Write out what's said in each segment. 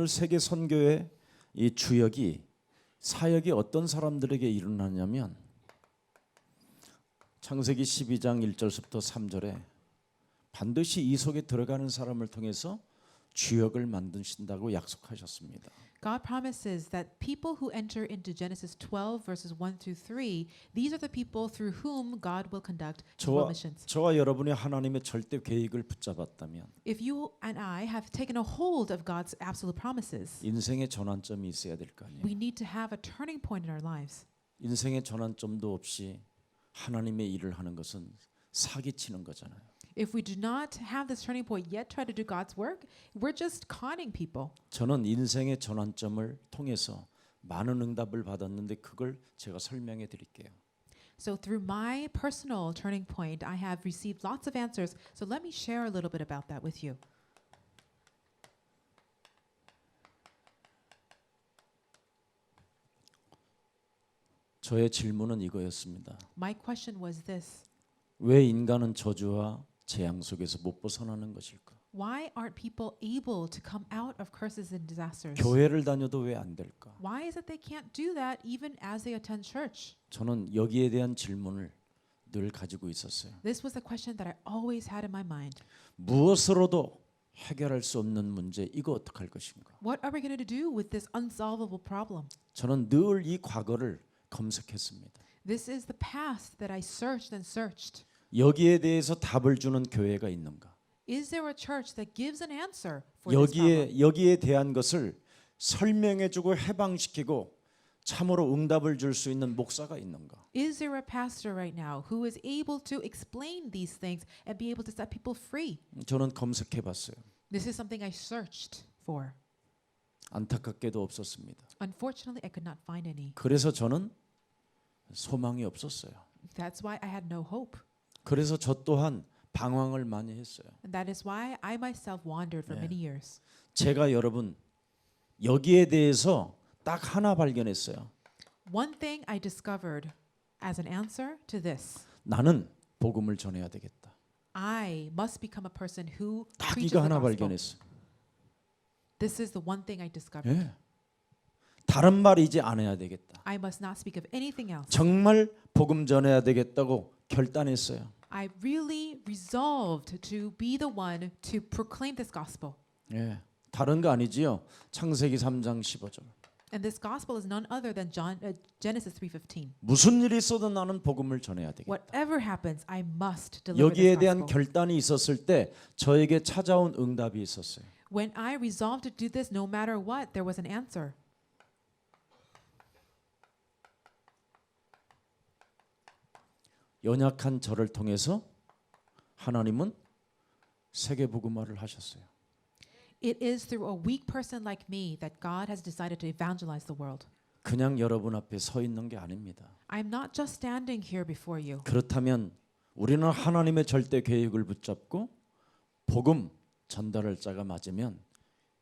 오늘 세계 선교의 이 주역이 사역이 어떤 사람들에게 일어나냐면 창세기 12장 1절부터 3절에 반드시 이 속에 들어가는 사람을 통해서 주역을 만드신다고 약속하셨습니다. God promises that people who enter into Genesis 12 verses 1 through 3, these are the people through whom God will conduct His world missions. 저와 여러분이 하나님의 절대 계획을 붙잡았다면 If you and I have taken a hold of God's absolute promises, 인생의 전환점이 있어야 될 거 아니에요. we need to have a turning point in our lives. 인생의 전환점도 없이 하나님의 일을 하는 것은 사기치는 거잖아요. If we do not have this turning point yet try to do God's work, we're just conning people. 저는 인생의 전환점을 통해서 많은 응답을 받았는데 그걸 제가 설명해 드릴게요. So through my personal turning point, I have received lots of answers. So let me share a little bit about that with you. 저의 질문은 이거였습니다. My question was this: 왜 인간은 저주와 재앙 속에서 못 벗어나는 것일까? why aren't people able to come out of curses and disasters? 교회를 다녀도 왜 안 될까? Why is it they can't do that even as they attend church? 저는 여기에 대한 질문을 늘 가지고 있었어요. This was the question that I always had in my mind. 무엇으로도 해결할 수 없는 문제 이거 어떡할 것인가? What are we going to do with this unsolvable problem? 저는 늘 이 과거를 검색했습니다. This is the past that I searched and searched. 여기에 대해서 답을 주는 교회가 있는가? Is there a church that gives an answer for this problem? 여기에 대한 것을 설명해주고 해방시키고 참으로 응답을 줄 수 있는 목사가 있는가? Is there a pastor right now who is able to explain these things and be able to set people free? 저는 검색해봤어요. This is something I searched for. 안타깝게도 없었습니다. Unfortunately, I could not find any. 그래서 저는 소망이 없었어요. That's why I had no hope. 그래서 저 또한 방황을 많이 했어요. And that is why I myself wandered for many years. 제가 여러분 여기에 대해서 딱 하나 발견했어요. One thing I discovered as an answer to this: 나는 복음을 전해야 되겠다. I must become a person who 딱 preaches 이거 the 하나 gospel. 발견했어요. This is the one thing I discovered. 예. 다른 말 이제 안 해야 되겠다. I must not speak of anything else. 정말 복음 전해야 되겠다고 결단했어요. I really resolved to be the one to proclaim this gospel. 예. 다른 거 아니지요. 창세기 3장 15절. And this gospel is none other than Genesis 3:15. 무슨 일이 있어도 나는 복음을 전해야 되겠다. Whatever happens, I must deliver 여기에 this 대한 gospel. 결단이 있었을 때 저에게 찾아온 응답이 있었어요. When I resolved to do this, no matter what, there was an answer. 연약한 저를 통해서 하나님은 세계 복음화를 하셨어요. It is through a weak person like me that God has decided to evangelize the world. 그냥 여러분 앞에 서 있는 게 아닙니다. I'm not just standing here before you. 그렇다면 우리는 하나님의 절대 계획을 붙잡고 복음 전달할 자가 맞으면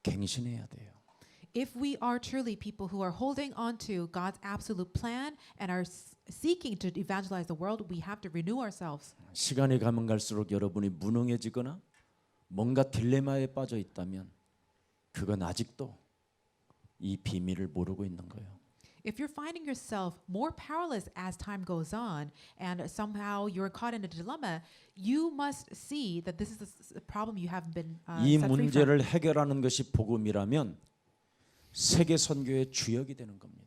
갱신해야 돼요. If we are truly people who are holding on to God's absolute plan and are seeking to evangelize the world, we have to renew ourselves. 시간이 가면 갈수록 여러분이 무능해지거나 뭔가 딜레마에 빠져 있다면 그건 아직도 이 비밀을 모르고 있는 거예요. If you're finding yourself more powerless as time goes on and somehow you're caught in a dilemma, you must see that this is a problem you haven't been 이 set free from. 문제를 해결하는 것이 복음이라면 세계 선교의 주역이 되는 겁니다.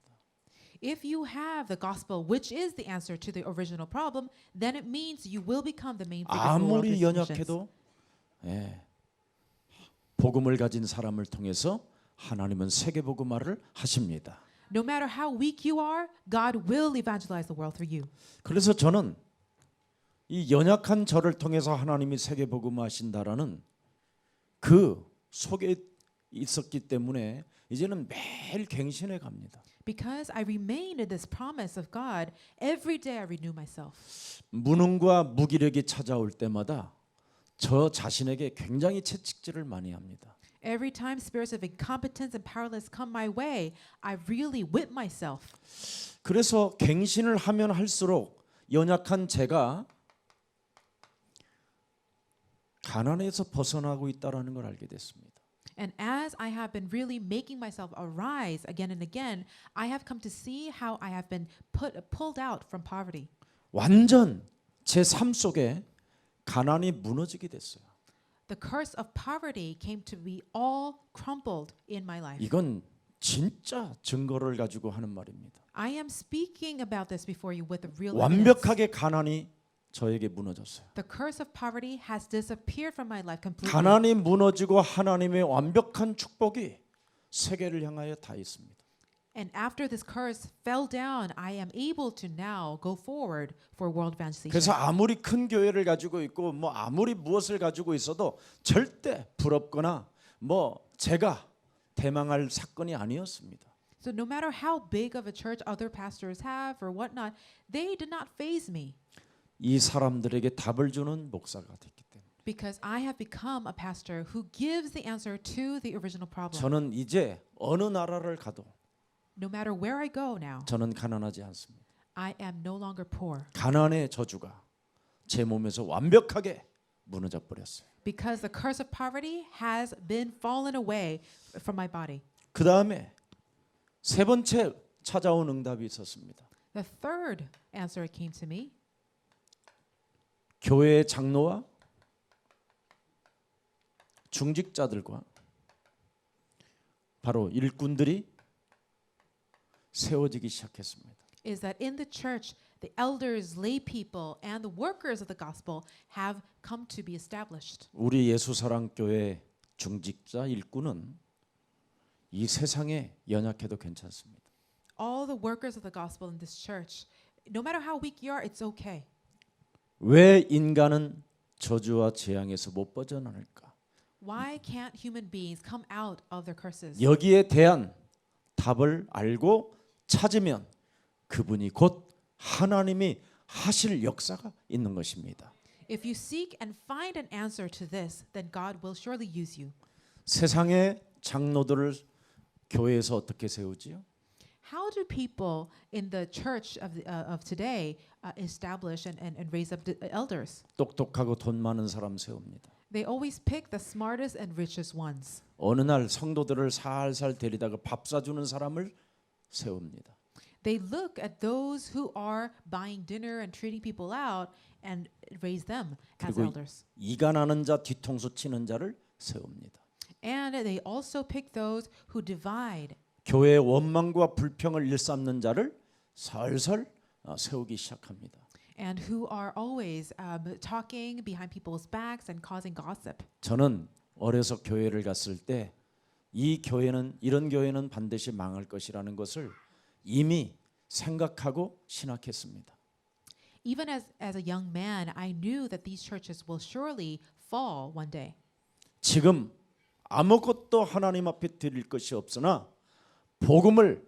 If you have the gospel, which is the answer to the original problem, then it means you will become the main figure of world 아무리 missions. 연약해도 예, 복음을 가진 사람을 통해서 하나님은 세계 복음화를 하십니다. No matter how weak you are, God will evangelize the world through you. 그래서 저는 이 연약한 저를 통해서 하나님이 세계 복음화 하신다라는 그 속에 있었기 때문에 이제는 매일 갱신해 갑니다. Because I remain in this promise of God, every day I renew myself. 무능과 무기력이 찾아올 때마다 저 자신에게 굉장히 채찍질을 많이 합니다. Every time spirits of incompetence and powerless come my way, I really whip myself. 그래서 갱신을 하면 할수록 연약한 제가 가난에서 벗어나고 있다라는 걸 알게 됐습니다. And as I have been really making myself arise again and again, I have come to see how I have been pulled out from poverty. 완전 제 삶 속에 가난이 무너지게 됐어요. The curse of poverty came to be all crumpled in my life. 이건 진짜 증거를 가지고 하는 말입니다. I am speaking about this before you with the real evidence. 완벽하게 가난이 저에게 무너졌어요. The curse of poverty has disappeared from my life completely. 가난이 무너지고 하나님의 완벽한 축복이 세계를 향하여 다 있습니다. And after this curse fell down, I am able to now go forward for world evangelization. 그래서 아무리 큰 교회를 가지고 있고 뭐 아무리 무엇을 가지고 있어도 절대 부럽거나 뭐 제가 대망할 사건이 아니었습니다. So no matter how big of a church other pastors have or whatnot, they did not faze me 이 사람들에게 답을 주는 목사가 됐기 때문에 because I have become a pastor who gives the answer to the original problem. 저는 이제 어느 나라를 가도 No matter where I go now, 저는 가난하지 않습니다. I am no longer poor 가난의 저주가 제 몸에서 완벽하게 무너져 버렸어요. because the curse of poverty has been fallen away from my body. 그 다음에 세 번째 찾아온 응답이 있었습니다. The third answer came to me. 교회의 장로와 중직자들과 바로 일꾼들이 세워지기 시작했습니다. Is that in the church, the elders, lay people, and the workers of the gospel have come to be established. 우리 예수사랑교회 중직자 일꾼은 이 세상에 연약해도 괜찮습니다. All the workers of the gospel in this church, no matter how weak you are, it's okay. 왜 인간은 저주와 재앙에서 못 벗어나는가? Why can't human beings come out of their curses? 여기에 대한 답을 알고 찾으면 그분이 곧 하나님이 하실 역사가 있는 것입니다. If you seek and find an answer to this, then God will surely use you. 세상의 장로들을 교회에서 어떻게 세우지요? How do people in the church of today establish and raise up the elders? 똑똑하고 돈 많은 사람 세웁니다. They always pick the smartest and richest ones. 어느 날 성도들을 살살 데리다가 밥 사주는 사람을 세웁니다. They look at those who are buying dinner and treating people out and raise them as 그리고 elders. 이간하는 자 뒤통수 치는 자를 세웁니다. And they also pick those who divide. 교회의 원망과 불평을 일삼는 자를 설설 세우기 시작합니다. And who are always talking behind people's backs and causing gossip. 저는 어려서 교회를 갔을 때 이 교회는 이런 교회는 반드시 망할 것이라는 것을 이미 생각하고 신학했습니다. Even as a young man, I knew that these churches will surely fall one day. 지금 아무것도 하나님 앞에 드릴 것이 없으나 복음을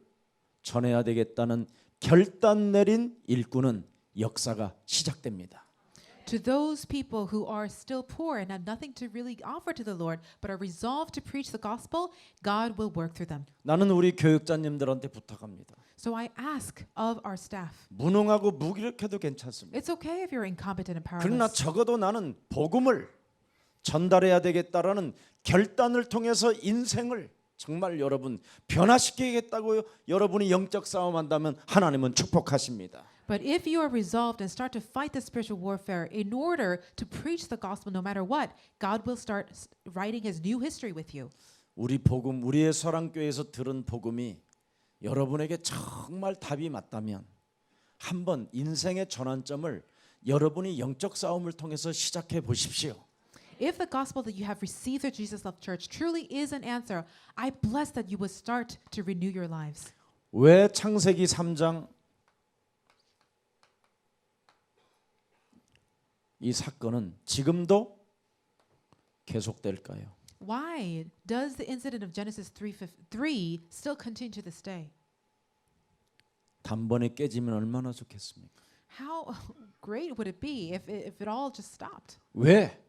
전해야 되겠다는 결단 내린 일꾼은 역사가 시작됩니다. To those people who are still poor and have nothing to really offer to the Lord, but are resolved to preach the gospel, God will work through them. 나는 우리 교육자님들한테 부탁합니다. So I ask of our staff. 무능하고 무기력해도 괜찮습니다. It's okay if you're incompetent and 그러나 powerless. 적어도 나는 복음을 전달해야 되겠다라는 결단을 통해서 인생을 정말 여러분 변화시키겠다고 여러분이 영적 싸움한다면 하나님은 축복하십니다. But if you are resolved and start to fight the spiritual warfare in order to preach the gospel no matter what, God will start writing his new history with you. 우리 복음, 우리의 사랑교회에서 들은 복음이 여러분에게 정말 답이 맞다면 한번 인생의 전환점을 여러분이 영적 싸움을 통해서 시작해 보십시오. If the gospel that you have received through Jesus Love Church truly is an answer, I bless that you would start to renew your lives. 왜 창세기 3장 이 사건은 지금도 계속될까요? Why does the incident of Genesis 3:3 still continue to this day? 단번에 깨지면 얼마나 좋겠습니까? How great would it be if it all just stopped? 왜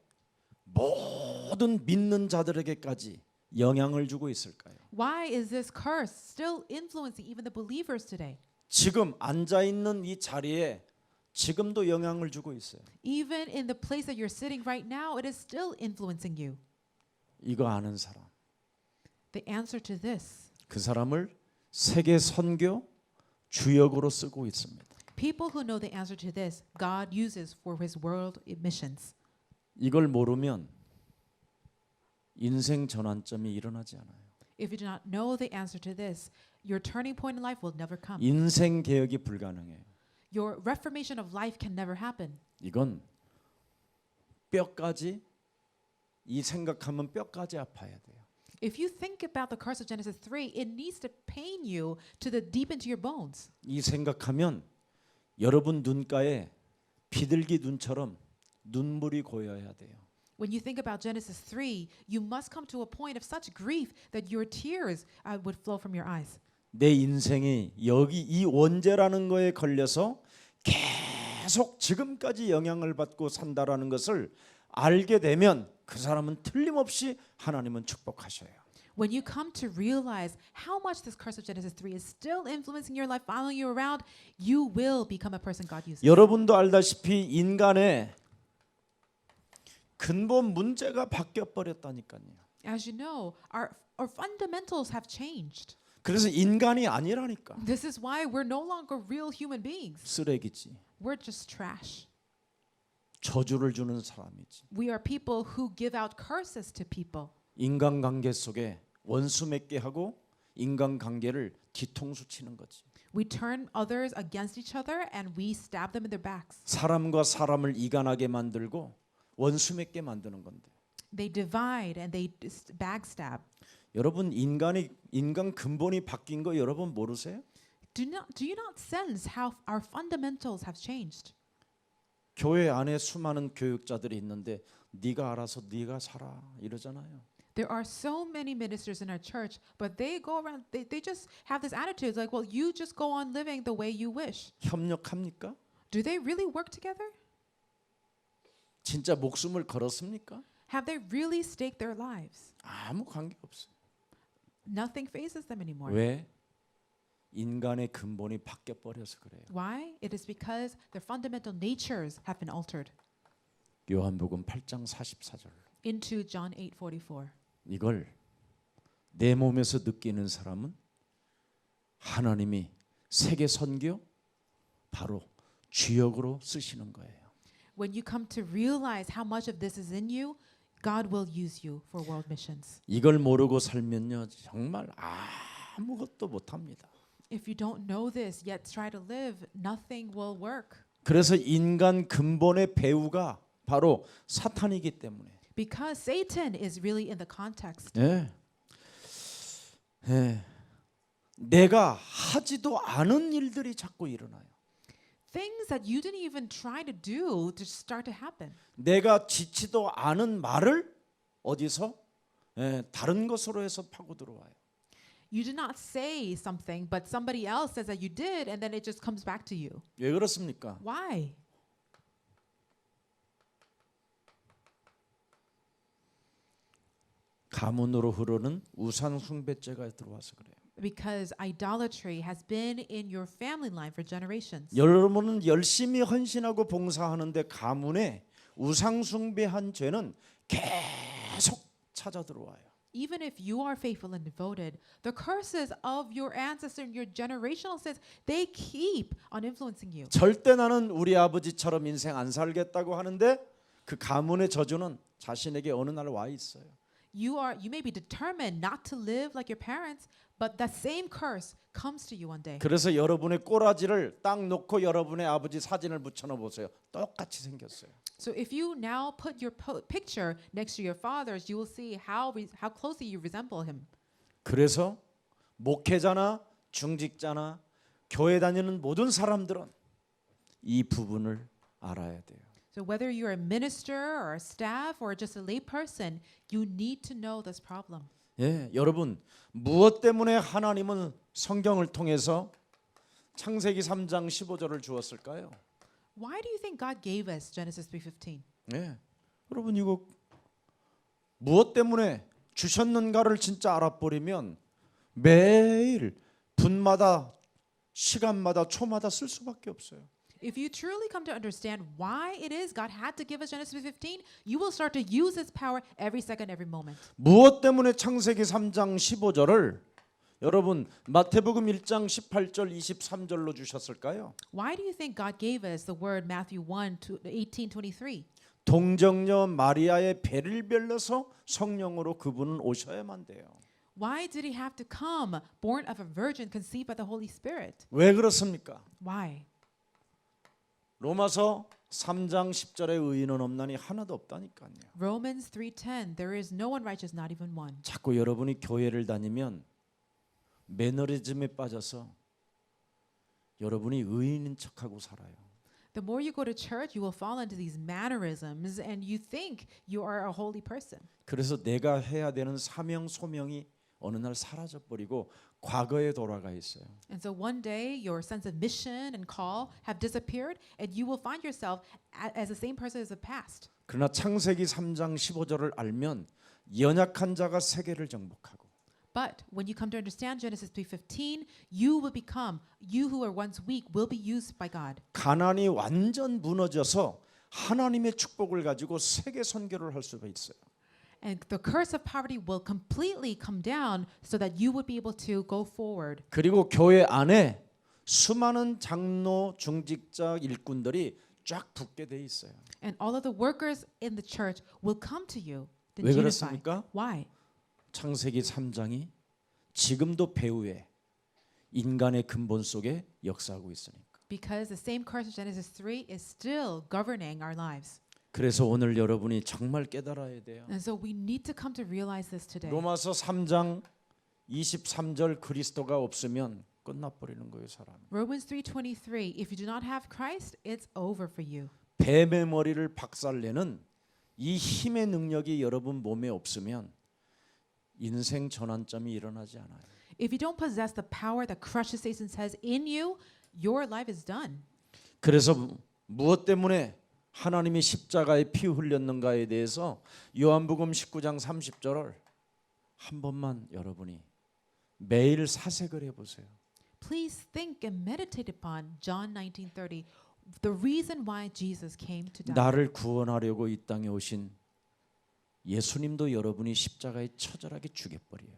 모든 믿는 자들에게까지 영향을 주고 있을까요? Why is this curse still influencing even the believers today? 지금 앉아 있는 이 자리에 지금도 영향을 주고 있어요. Even in the place that you're sitting right now, it is still influencing you. 이거 아는 사람. The answer to this, 그 사람을 세계 선교 주역으로 쓰고 있습니다. people who know the answer to this, God uses for his world missions. 이걸 모르면 인생 전환점이 일어나지 않아요. If you do not know the answer to this, your turning point in life will never come. 인생 개혁이 불가능해요. Your reformation of life can never happen. 이건 뼈까지 이 생각하면 뼈까지 아파야 돼요. If you think about the curse of Genesis 3, it needs to pain you to the deep into your bones. 이 생각하면 여러분 눈가에 비둘기 눈처럼 눈물이 고여야 돼요. When you think about Genesis 3, you must come to a point of such grief that your tears would flow from your eyes. 내 인생이 여기 이 원죄라는 거에 걸려서 계속 지금까지 영향을 받고 산다라는 것을 알게 되면 그 사람은 틀림없이 하나님은 축복하셔요. When you come to realize how much this curse of Genesis 3 is still influencing your life, following you around, you will become a person God uses. 여러분도 알다시피 인간의 근본 문제가 바뀌어 버렸다니까요. As you know, our fundamentals have changed. 그래서 인간이 아니라니까. This is why we're no longer real human beings. 쓰레기지. We're just trash. 저주를 주는 사람이지. We are people who give out curses to people. 인간관계 속에 원수 맺게 하고 인간관계를 뒤통수 치는 거지. We turn others against each other and we stab them in their backs. 사람과 사람을 이간하게 만들고 원수 맺게 만드는 건데. They divide and they backstab. 여러분 인간 근본이 바뀐 거 여러분 모르세요? Do you not sense how our fundamentals have changed? 교회 안에 수많은 교육자들이 있는데 네가 알아서 네가 살아 이러잖아요. There are so many ministers in our church, but they go around, they just have this attitude like, well, you just go on living the way you wish. 협력합니까? Do they really work together? 진짜 목숨을 걸었습니까? Have they really staked their lives? 아무 관계 없어요. Nothing phases them anymore. 왜? 인간의 근본이 바뀌어 버려서 그래요. Why? It is because their fundamental natures have been altered. 요한복음 8장 44절. Into John 8:44. 이걸 내 몸에서 느끼는 사람은 하나님이 세계 선교 바로 주역으로 쓰시는 거예요. When you come to realize how much of this is in you, God will use you for world missions. 이걸 모르고 살면요 정말 아무것도 못 합니다. If you don't know this yet try to live, nothing will work. 그래서 인간 근본의 배후가 바로 사탄이기 때문에. Because Satan is really in the context. 예. 예. 내가 하지도 않은 일들이 자꾸 일어나요. Things that you didn't even try to do to start to happen. 내가 지치도 않은 말을 어디서 다른 것으로 해서 파고 들어와요. You did not say something, but somebody else says that you did, and then it just comes back to you. 왜 그렇습니까? Why? 가문으로 흐르는 우상 숭배죄가 들어와서 그래요. Because idolatry has been in your family line for generations. 여러분은 열심히 헌신하고 봉사하는데 가문에 우상 숭배한 죄는 계속 찾아 들어와요. Even if you are faithful and devoted, the curses of your ancestors and your generational sins, they keep on influencing you. 절대 나는 우리 아버지처럼 인생 안 살겠다고 하는데 그 가문의 저주는 자신에게 어느 날 와 있어요. You may be determined not to live like your parents, but that same curse comes to you one day. 그래서 여러분의 꼬라지를 딱 놓고 여러분의 아버지 사진을 붙여넣어 보세요. 똑같이 생겼어요. So if you now put your picture next to your father's, you will see how closely you resemble him. 그래서 목회자나 중직자나 교회 다니는 모든 사람들은 이 부분을 알아야 돼요. So whether you're a minister or a staff or just a lay person, you need to know this problem. 예, 여러분 무엇 때문에 하나님은 성경을 통해서 창세기 3장 15절을 주었을까요? Why do you think God gave us Genesis 3:15? 예, 여러분 이거 무엇 때문에 주셨는가를 진짜 알아버리면 매일 분마다 시간마다 초마다 쓸 수밖에 없어요. If you truly come to understand why it is God had to give us Genesis 15, you will start to use His power every second, every moment. 무엇 때문에 창세기 3장 15절을 여러분 마태복음 1장 18절 23절로 주셨을까요? Why do you think God gave us the word Matthew 1:18-23? 동정녀 마리아의 배를 빌려서 성령으로 그분은 오셔야만 돼요. Why did He have to come, born of a virgin, conceived by the Holy Spirit? 왜 그렇습니까? Why? 로마서 3장 10절에 의인은 없나니 하나도 없다니까요. Romans 3:10, there is no one righteous, not even one. 자꾸 여러분이 교회를 다니면 매너리즘에 빠져서 여러분이 의인인 척하고 살아요. The more you go to church, you will fall into these mannerisms and you think you are a holy person. 그래서 내가 해야 되는 사명 소명이 어느 날 사라져 버리고 과거에 돌아가 있어요. And so one day your sense of mission and call have disappeared and you will find yourself as the same person as the past. 그러나 창세기 3장 15절을 알면 연약한 자가 세계를 정복하고 But when you come to understand Genesis 3:15, you will become, you who were once weak will be used by God. 가난이 완전 무너져서 하나님의 축복을 가지고 세계 선교를 할 수가 있어요. And the curse of poverty will completely come down so that you would be able to go forward. 그리고 교회 안에 수많은 장로, 중직자, 일꾼들이 쫙 붙게 돼 있어요. And all of the workers in the church will come to you. Then 왜 unify. 그렇습니까? Why? 창세기 3장이 지금도 배후에 인간의 근본 속에 역사하고 있으니까. Because the same curse of Genesis 3 is still governing our lives. 그래서 오늘 여러분이 정말 깨달아야 돼요. And so we need to come to realize this today. 로마서 3장 23절 그리스도가 없으면 끝나버리는 거예요, 사람. Romans 3:23, if you do not have Christ, it's over for you. 뱀의 머리를 박살내는 이 힘의 능력이 여러분 몸에 없으면 인생 전환점이 일어나지 않아요. If you don't possess the power that crushes Satan's head in you, your life is done. 그래서 무엇 때문에 하나님이 십자가에 피 흘렸는가에 대해서 요한복음 19장 30절을 한 번만 여러분이 매일 사색을 해보세요. Please think and meditate upon John 19:30, the reason why Jesus came to die. 나를 구원하려고 이 땅에 오신 예수님도 여러분이 십자가에 처절하게 죽여버려요.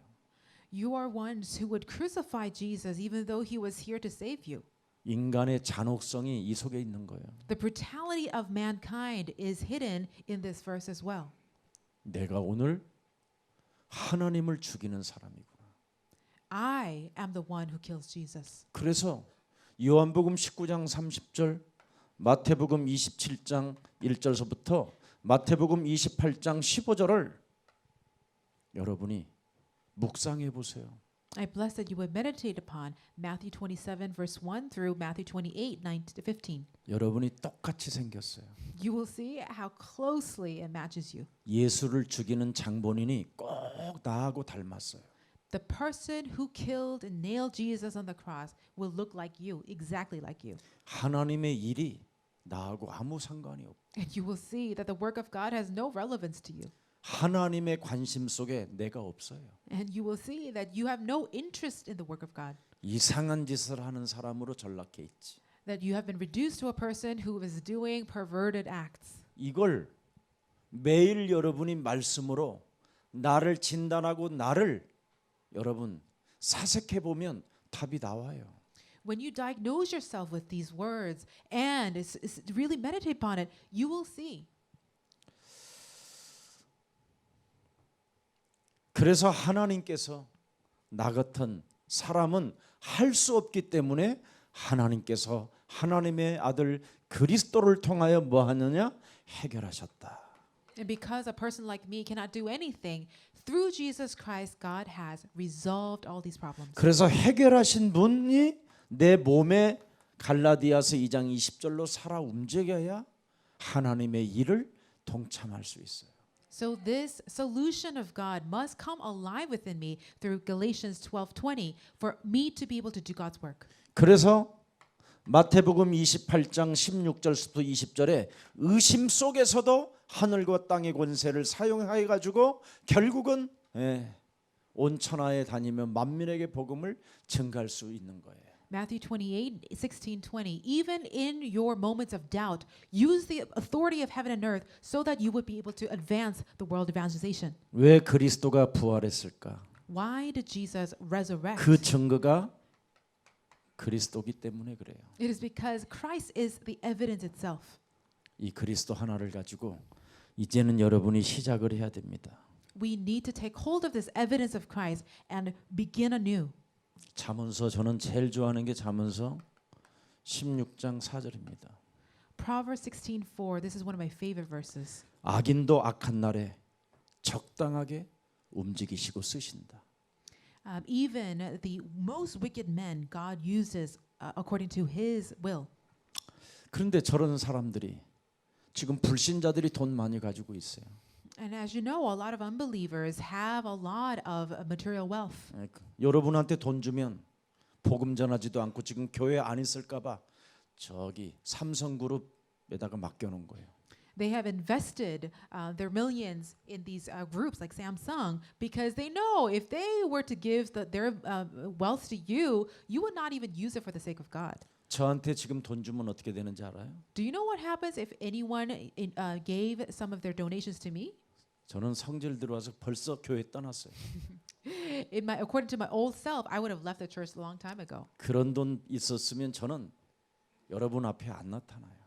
You are ones who would crucify Jesus even though he was here to save you. 인간의 잔혹성이 이 속에 있는 거예요. The brutality of mankind is hidden in this verse as well. 내가 오늘 하나님을 죽이는 사람이구나. I am the one who kills Jesus. 그래서 요한복음 19장 30절, 마태복음 27장 1절서부터 마태복음 28장 15절을 여러분이 묵상해 보세요. I bless that you would meditate upon Matthew 27 verse 1 through Matthew 28 9 to 15. 여러분이 똑같이 생겼어요. You will see how closely it matches you. 예수를 죽이는 장본인이 꼭 나하고 닮았어요. The person who killed and nailed Jesus on the cross will look like you, exactly like you. 하나님의 일이 나하고 아무 상관이 없고 And you will see that the work of God has no relevance to you. 하나님의 관심 속에 내가 없어요. And you will see that you have no interest in the work of God. 이상한 짓을 하는 사람으로 전락해 있지. That you have been reduced to a person who is doing perverted acts. 이걸 매일 여러분이 말씀으로 나를 진단하고 나를 여러분 사색해 보면 답이 나와요. When you diagnose yourself with these words and really meditate upon it, you will see. 그래서 하나님께서 나 같은 사람은 할 수 없기 때문에 하나님께서 하나님의 아들 그리스도를 통하여 뭐 하느냐 해결하셨다. And because a person like me cannot do anything, through Jesus Christ, God has resolved all these problems. 그래서 해결하신 분이 내 몸에 갈라디아서 2장 20절로 살아 움직여야 하나님의 일을 동참할 수 있어요. So this solution of God must come alive within me through Galatians 12:20 for me to be able to do God's work. 그래서 마태복음 28장 16절부터 20절에 의심 속에서도 하늘과 땅의 권세를 사용해 가지고 결국은 온 천하에 다니며 만민에게 복음을 증가할 수 있는 거예요. Matthew 28:16-20. Even in your moments of doubt, use the authority of heaven and earth so that you would be able to advance the world evangelization. 왜 그리스도가 부활했을까? Why did Jesus resurrect? 그 증거가 그리스도기 때문에 그래요. It is because Christ is the evidence itself. 이 그리스도 하나를 가지고 이제는 여러분이 시작을 해야 됩니다. We need to take hold of this evidence of Christ and begin anew. 잠언서 저는 제일 좋아하는 게 잠언서 16장 4절입니다. Proverbs 16:4. This is one of my favorite verses. 악인도 악한 날에 적당하게 움직이시고 쓰신다. Even the most wicked men God uses according to His will. 그런데 저런 사람들이 지금 불신자들이 돈 많이 가지고 있어요. And as you know, a lot of unbelievers have a lot of material wealth. 여러분한테 돈 주면 복음 전하지도 않고 지금 교회 안 있을까봐 저기 삼성그룹에다가 맡겨놓은 거예요. They have invested their millions in these groups like Samsung because they know if they were to give their wealth to you, you would not even use it for the sake of God. 저한테 지금 돈 주면 어떻게 되는지 알아요? Do you know what happens if anyone gave some of their donations to me? 저는 성질 들어와서 벌써 교회 떠났어요. According to my old self, I would have left the church a long time ago. 그런 돈 있었으면 저는 여러분 앞에 안 나타나요.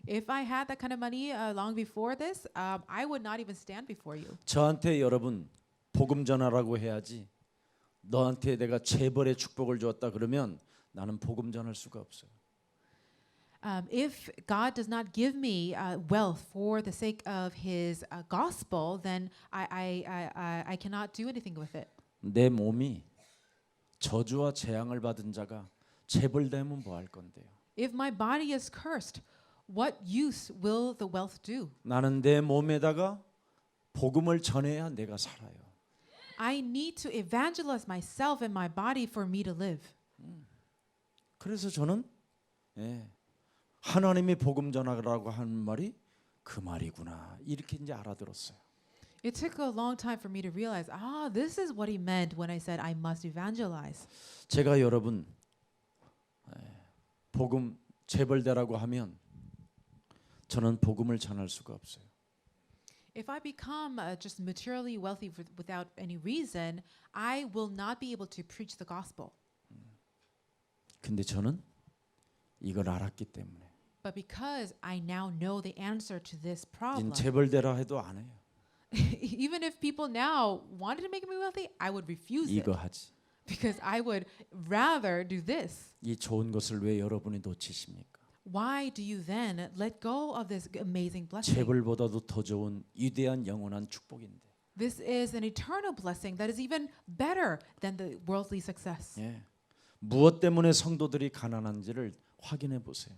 If I had that kind of money long before this, I would not even stand before you. 저한테 여러분 복음 전하라고 해야지. 너한테 내가 재벌의 축복을 주었다 그러면 나는 복음 전할 수가 없어요. If God does not give me wealth for the sake of His gospel, then I cannot do anything with it. 내 몸이 저주와 재앙을 받은 자가 재벌되면 뭐 할 건데요? If my body is cursed, what use will the wealth do? 나는 내 몸에다가 복음을 전해야 내가 살아요. I need to evangelize myself and my body for me to live. 그래서 저는 하나님이 복음 전하라고 하는 말이 그 말이구나 이렇게 이제 알아들었어요. It took a long time for me to realize, this is what He meant when I said I must evangelize. 제가 여러분 복음 재벌되라고 하면 저는 복음을 전할 수가 없어요. If I become just materially wealthy without any reason, I will not be able to preach the gospel. 근데 저는 이걸 알았기 때문에 But because I now know the answer to this problem, 재벌되라 해도 안 해요. even if people now wanted to make me wealthy, I would refuse it 이거 하지. because I would rather do this. 이 좋은 것을 왜 여러분이 놓치십니까? Why do you then let go of this amazing blessing? 재벌보다도 더 좋은 위대한 영원한 축복인데. This is an eternal blessing that is even better than the worldly success. 예. 무엇 때문에 성도들이 가난한지를 확인해 보세요.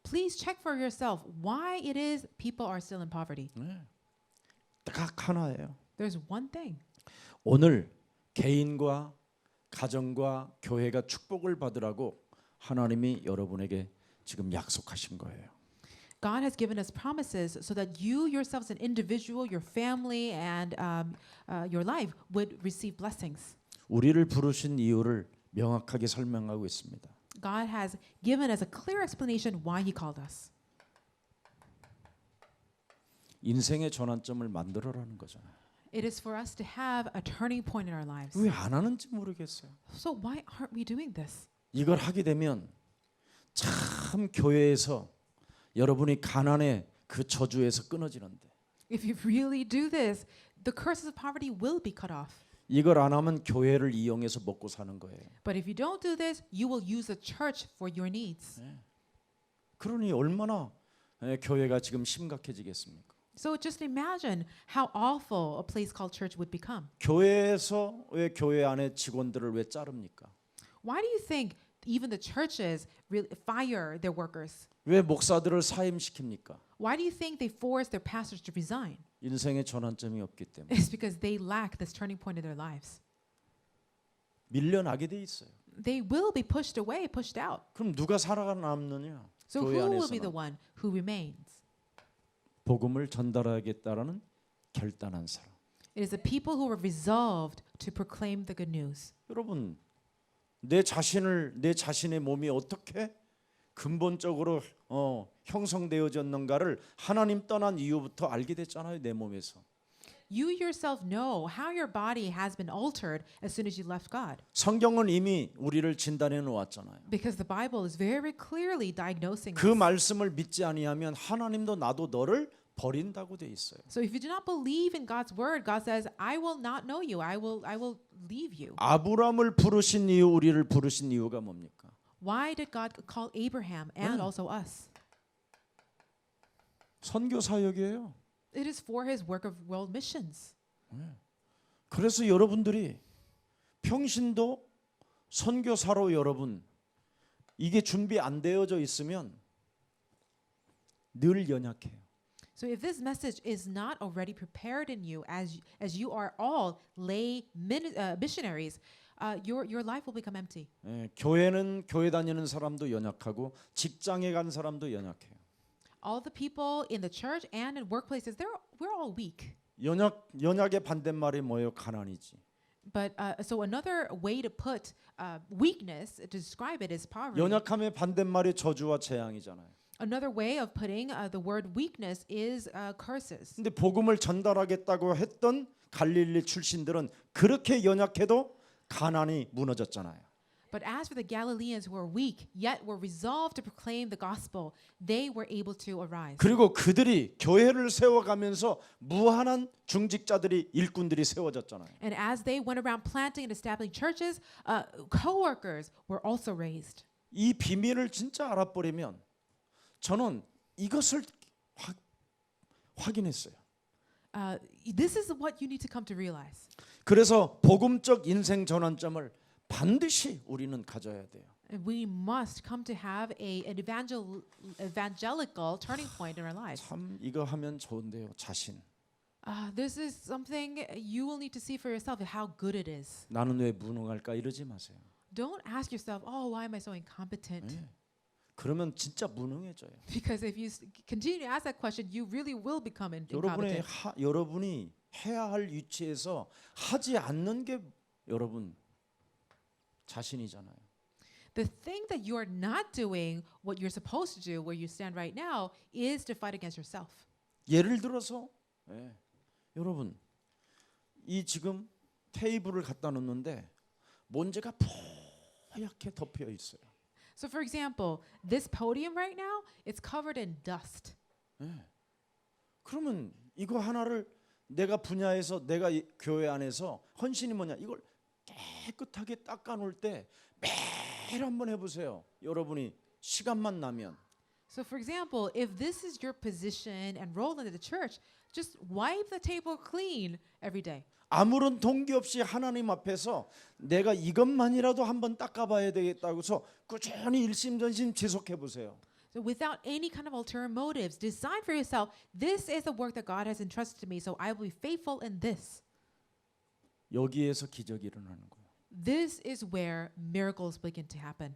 Please check for yourself why it is people are still in poverty. 예. 딱 하나예요. There's one thing. 오늘 개인과 가정과 교회가 축복을 받으라고 하나님이 여러분에게 지금 약속하신 거예요. God has given us promises so that you yourselves, an individual, your family, and your life would receive blessings. 우리를 부르신 이유를 명확하게 설명하고 있습니다. God has given us a clear explanation why He called us. 인생의 전환점을 만들어라는 거잖아요. It is for us to have a turning point in our lives. 왜 안 하는지 모르겠어요. So why aren't we doing this? 이걸 하게 되면 참 교회에서 여러분이 가난의 그 저주에서 끊어지는데 If you really do this, the curses of poverty will be cut off. 이걸 안 하면 교회를 이용해서 먹고 사는 거예요. But if you don't do this, you will use the church for your needs. 그러니 얼마나 교회가 지금 심각해지겠습니까? So just imagine how awful a place called church would become. 교회에서 왜 교회 안에 직원들을 왜 자릅니까? Why do you think even the churches really fire their workers? 왜 목사들을 사임시킵니까? Why do you think they force their pastors to resign? 인생의 전환점이 없기 때문에 It's because they lack this turning point in their lives. 밀려나게 돼 있어요. They will be pushed away, pushed out. 그럼 누가 살아남느냐? So 교회 who will be the 안에서는 one who remains? 복음을 전달하겠다라는 결단한 사람. It is the people who are resolved to proclaim the good news. 여러분 내 자신의 몸이 어떻게 근본적으로 형성되어졌는가를 하나님 떠난 이후부터 알게 됐잖아요. 내 몸에서. You yourself know how your body has been altered as soon as you left God. 성경은 이미 우리를 진단해 놓았잖아요. Because the Bible is very clearly diagnosing 그 this. 말씀을 믿지 아니하면 하나님도 나도 너를 버린다고 돼 있어요. So if you do not believe in God's word, God says, I will not know you. I will leave you. 아브라함을 부르신 이유, 우리를 부르신 이유가 뭡니까? Why did God call Abraham and also us? 선교 사역이에요. It is for his work of world missions. 그래서 여러분들이 평신도 선교사로 여러분 이게 준비 안 되어져 있으면 늘 연약해요. So if this message is not already prepared in you, as you are all lay missionaries, your life will become empty. 교회 다니는 사람도 연약하고 직장에 간 사람도 연약해요. All the people in the church and in workplaces, we're all weak. 연약의 반대말이 뭐예요? 가난이지. But so another way to put weakness to describe it is poverty. 연약함의 반대말이 저주와 재앙이잖아요. Another way of putting the word weakness is curses. 근데 복음을 전달하겠다고 했던 갈릴리 출신들은 그렇게 연약해도 가난이 무너졌잖아요. But as for the Galileans who were weak, yet were resolved to proclaim the gospel, they were able to arise. 그리고 그들이 교회를 세워가면서 무한한 중직자들이 일꾼들이 세워졌잖아요. And as they went around planting and establishing churches, co-workers were also raised. 이 비밀을 진짜 알아버리면 저는 이것을 확인했어요. This is what you need to come to realize. 그래서 복음적 인생 전환점을 반드시 우리는 가져야 돼요. And we must come to have an evangelical turning point in our lives. 참 이거 하면 좋은데요. 자신. This is something you will need to see for yourself how good it is. 나는 왜 무능할까 이러지 마세요. Don't ask yourself, oh, why am I so incompetent? 그러면 진짜 무능해져요. Because if you continue to ask that question, you really will become incompetent. 여러분이 해야 할 위치에서 하지 않는 게 여러분 자신이잖아요. The thing that you are not doing what you're supposed to do where you stand right now is to fight against yourself. 예를 들어서 여러분 이 지금 테이블을 갖다 놓는데 먼지가 뽀얗게 덮여 있어요. So for example, this podium right now, it's covered in dust. 그러면 이거 하나를 내가 분야에서 내가 교회 안에서 헌신이 뭐냐 이걸 깨끗하게 닦아놓을 때 매일 한번 해보세요. 여러분이 시간만 나면. So for example, if this is your position and role in the church, just wipe the table clean every day. 아무런 동기 없이 하나님 앞에서 내가 이것만이라도 한번 닦아봐야 되겠다고 해서 꾸준히 일심전심 지속해 보세요. So without any kind of ulterior motives, decide for yourself, this is the work that God has entrusted to me, so I will be faithful in this. 여기에서 기적이 일어나는 거예요. This is where miracles begin to happen.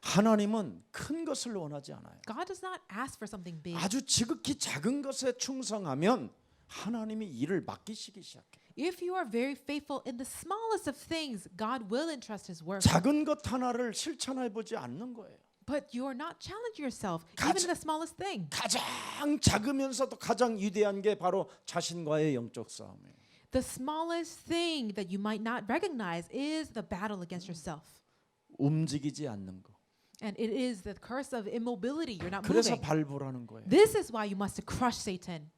하나님은 큰 것을 원하지 않아요. God does not ask for something big. 아주 지극히 작은 것에 충성하면 하나님이 일을 맡기시기 시작해요. If you are very faithful in the smallest of things, God will entrust His work. 작은 것 하나를 실천해 보지 않는 거예요. But you are not challenging yourself, even in the smallest thing. 가장 작으면서도 가장 위대한 게 바로 자신과의 영적 싸움이에요. The smallest thing that you might not recognize is the battle against yourself. 움직이지 않는 거. And it is the curse of immobility. You're not 그래서 moving. 발부라는 거예요. This is why you must crush Satan.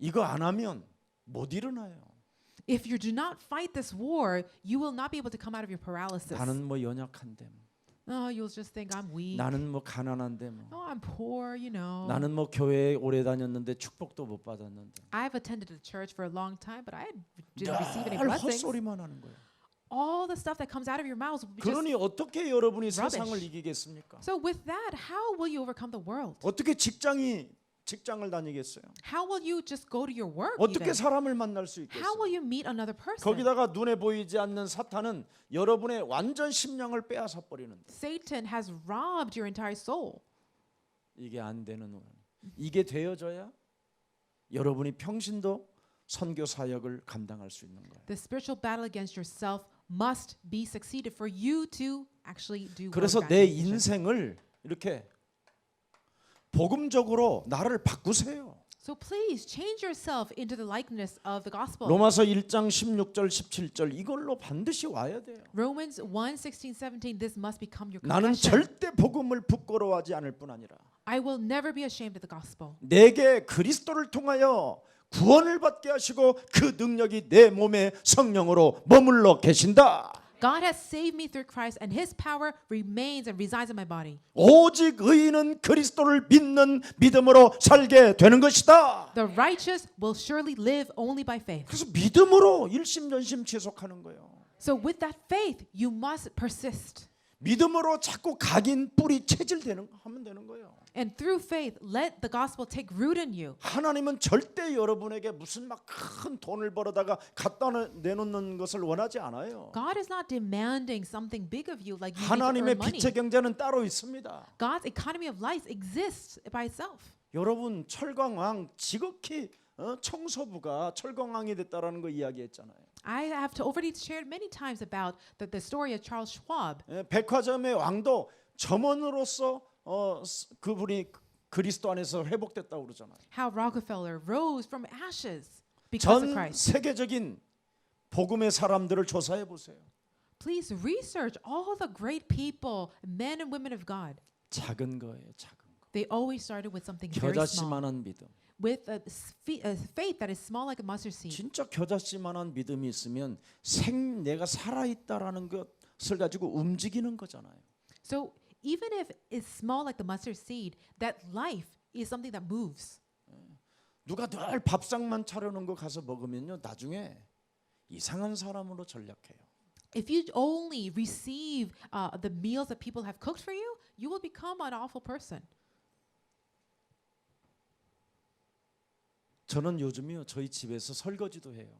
이거 안 하면 못 일어나요. If you do not fight this war, you will not be able to come out of your paralysis. 나는 뭐 연약한데 뭐. You'll just think I'm weak. 나는 뭐 가난한데 뭐. I'm poor, you know. 나는 뭐 교회에 오래 다녔는데 축복도 못 받았는데. I've attended the church for a long time, but I didn't receive any 늘 blessings. 헛소리만 하는 거예요. All the stuff that comes out of your mouths will be 그러니 just. 어떻게 여러분이 rubbish. 세상을 이기겠습니까? So with that, how will you overcome the world? 어떻게 직장을 다니겠어요? How will you just go to your work? 어떻게 even? 사람을 만날 수 How 있겠어요? will you meet another person? 거기다가 눈에 보이지 않는 사탄은 여러분의 완전 심령을 빼앗아 버리는데 Satan has robbed your entire soul. 이게 안 되는 거예요. 이게 되어져야 여러분이 평신도 선교 사역을 감당할 수 있는 거예요. The spiritual battle against yourself must be succeeded for you to actually do well. 그래서 내 인생을 이렇게 복음적으로 나를 바꾸세요. So please change yourself into the likeness of the gospel. 로마서 1장 16절 17절 이걸로 반드시 와야 돼요. Romans 1:16, 17. This must become your 나는 confession. 절대 복음을 부끄러워하지 않을 뿐 아니라 I will never be ashamed of the gospel. 내게 그리스도를 통하여 구원을 받게 하시고 그 능력이 내 몸에 성령으로 머물러 계신다. God has saved me through Christ, and His power remains and resides in my body. 오직 의인은 그리스도를 믿는 믿음으로 살게 되는 것이다. The righteous will surely live only by faith. 그래서 믿음으로 일심전심 지속하는 거예요. So with that faith, you must persist. 믿음으로 자꾸 각인 뿌리 체질되는 하면 되는 거예요. And through faith, let the gospel take root in you. 하나님은 절대 여러분에게 무슨 막 큰 돈을 벌어다가 갖다 내놓는 것을 원하지 않아요. God is not demanding something big of you like you need to 하나님의 earn money. 빛의 경제는 따로 있습니다. God's economy of life exists by itself. 여러분 철광왕 지극히 청소부가 철광왕이 됐다라는 거 이야기했잖아요. I have already shared many times about the story of Charles Schwab. 백화점의 왕도 점원으로서 그분이 그리스도 안에서 회복됐다고 그러잖아요. How Rockefeller rose from ashes because of 전 Christ. 세계적인 복음의 사람들을 조사해 보세요. Please research all the great people, men and women of God. 작은 거예요, 작은 거. They always started with something very small, 겨자씨만한 믿음. with a faith that is small like a mustard seed. 진짜 겨자씨만한 믿음이 있으면 내가 살아 있다라는 것을 가지고 움직이는 거잖아요. So even if it's small like the mustard seed, that life is something that moves. 누가 늘 밥상만 차려놓은 거 가서 먹으면요, 나중에 이상한 사람으로 전락해요. If you only receive the meals that people have cooked for you, you will become an awful person. 저는 요즘이요, 저희 집에서 설거지도 해요.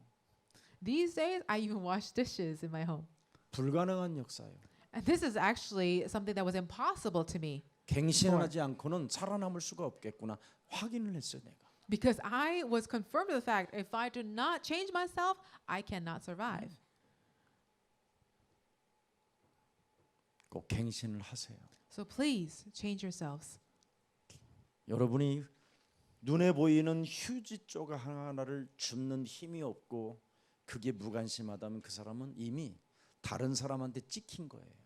These days, I even wash dishes in my home. 불가능한 역사예요. And this is actually something that was impossible to me 갱신하지 않고는 살아남을 수가 없겠구나 확인을 했어요, 내가. because I was confirmed with the fact if I do not change myself, I cannot survive. 꼭 갱신을 하세요. So please change yourselves. 여러분이 눈에 보이는 휴지 조각 하나를 줍는 힘이 없고 그게 무관심하다면 그 사람은 이미 다른 사람한테 찍힌 거예요.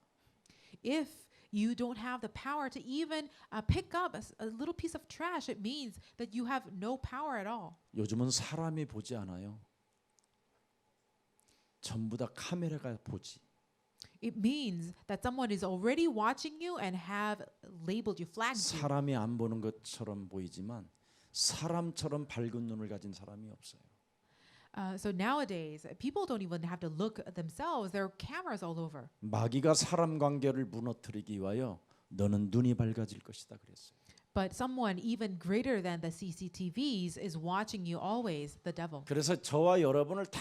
If you don't have the power to even pick up a little piece of trash, it means that you have no power at all. 요즘은 사람이 보지 않아요. 전부 다 카메라가 보지. It means that someone is already watching you and have labeled you, flagged you. 사람이 안 보는 것처럼 보이지만 사람처럼 밝은 눈을 가진 사람이 없어요. So nowadays, people don't even have to look at themselves. There are cameras all over. 마귀가 사람 관계를 무너뜨리기 위하여 너는 눈이 밝아질 것이다 그랬어요. But someone even greater than the CCTVs is watching you always, the devil. 그래서 저와 여러분을 다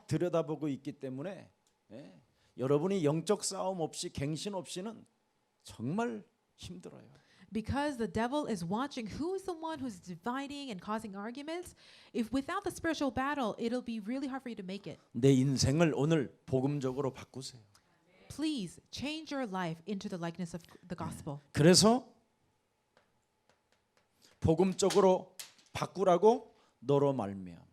들여다보고 있기 때문에 여러분이 영적 싸움 없이 갱신 없이는 정말 힘들어요. Because the devil is watching who is the one who's dividing and causing arguments. If without the spiritual battle, it'll be really hard for you to make it. 내 인생을 오늘 복음적으로 바꾸세요. Please change your life into the likeness of the gospel. 그래서 복음적으로 바꾸라고 너로 말미암아.